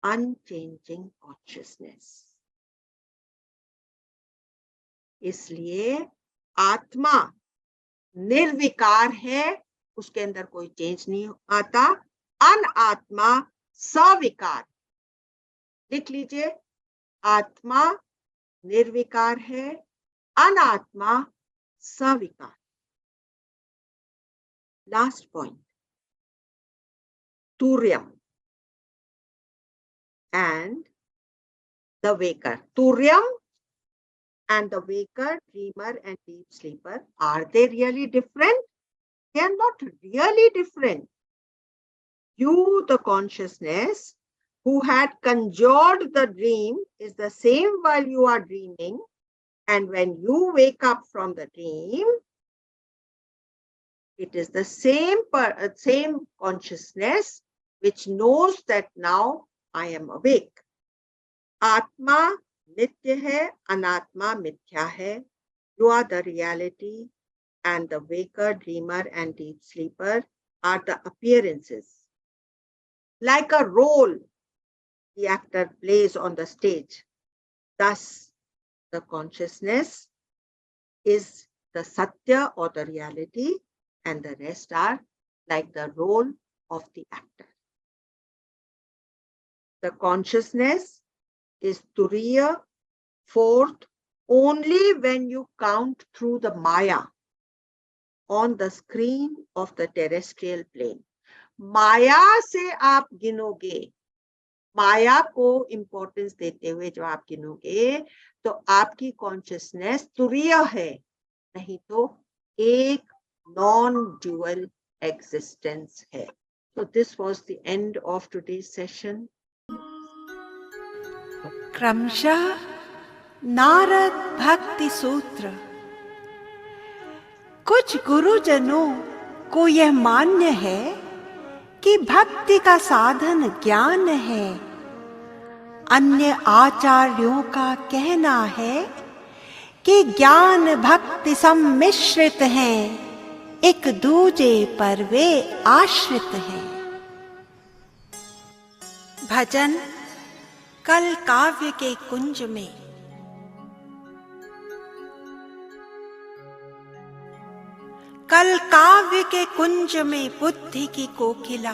unchanging consciousness. इसलिए आत्मा निर्विकार है, उसके अंदर कोई चेंज नहीं आता। अनात्मा सविकार, लिख लीजिए, आत्मा निर्विकार है, अनात्मा सविकार। Last point, turyam and the waker. Turyam and the waker, dreamer and deep sleeper, are they really different? They are not really different. You, the consciousness who had conjured the dream, is the same while you are dreaming, and when you wake up from the dream, it is the same consciousness which knows that now I am awake. Atma nitya hai, anatma mithya hai. You are the reality, and the waker, dreamer, and deep sleeper are the appearances. Like a role the actor plays on the stage. Thus, the consciousness is the satya or the reality, and the rest are like the role of the actor. The consciousness is turiya, fourth, only when you count through the maya on the screen of the terrestrial plane. माया से आप गिनोगे, माया को importance देते हुए जो आप गिनोगे, तो आपकी consciousness तुरीय है, नहीं तो एक नॉन ड्यूअल एग्जिस्टेंस है. So this was the end of today's session. क्रमशः नारद भक्ति सूत्र. कुछ गुरुजनों को यह मान्य है कि भक्ति का साधन ज्ञान है. अन्य आचार्यों का कहना है कि ज्ञान भक्ति सम्मिश्रित हैं, एक दूजे पर वे आश्रित हैं. भजन कल काव्य के कुंज में. कल काव्य के कुंज में बुद्धि की कोकिला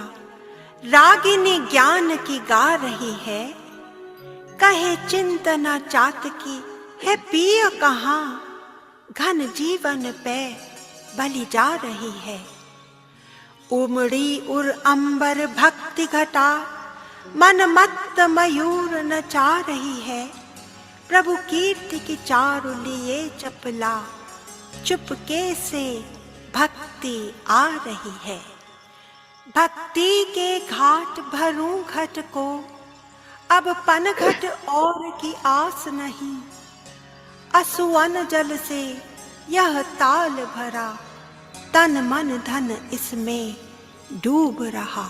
रागिनी ज्ञान की गा रही है. कहे चिंतना चातकी है पिय कहाँ, घन जीवन पे बलि जा रही है. उमड़ी उर अंबर भक्ति घटा, मन मत्त मयूर नचा रही है. प्रभु कीर्ति की चारु लिए चपला, चुपके से भक्ति आ रही है. भक्ति के घाट भरूं घट को, अब पनघट और की आस नहीं. असुवन जल से यह ताल भरा, तन मन धन इसमें डूब रहा.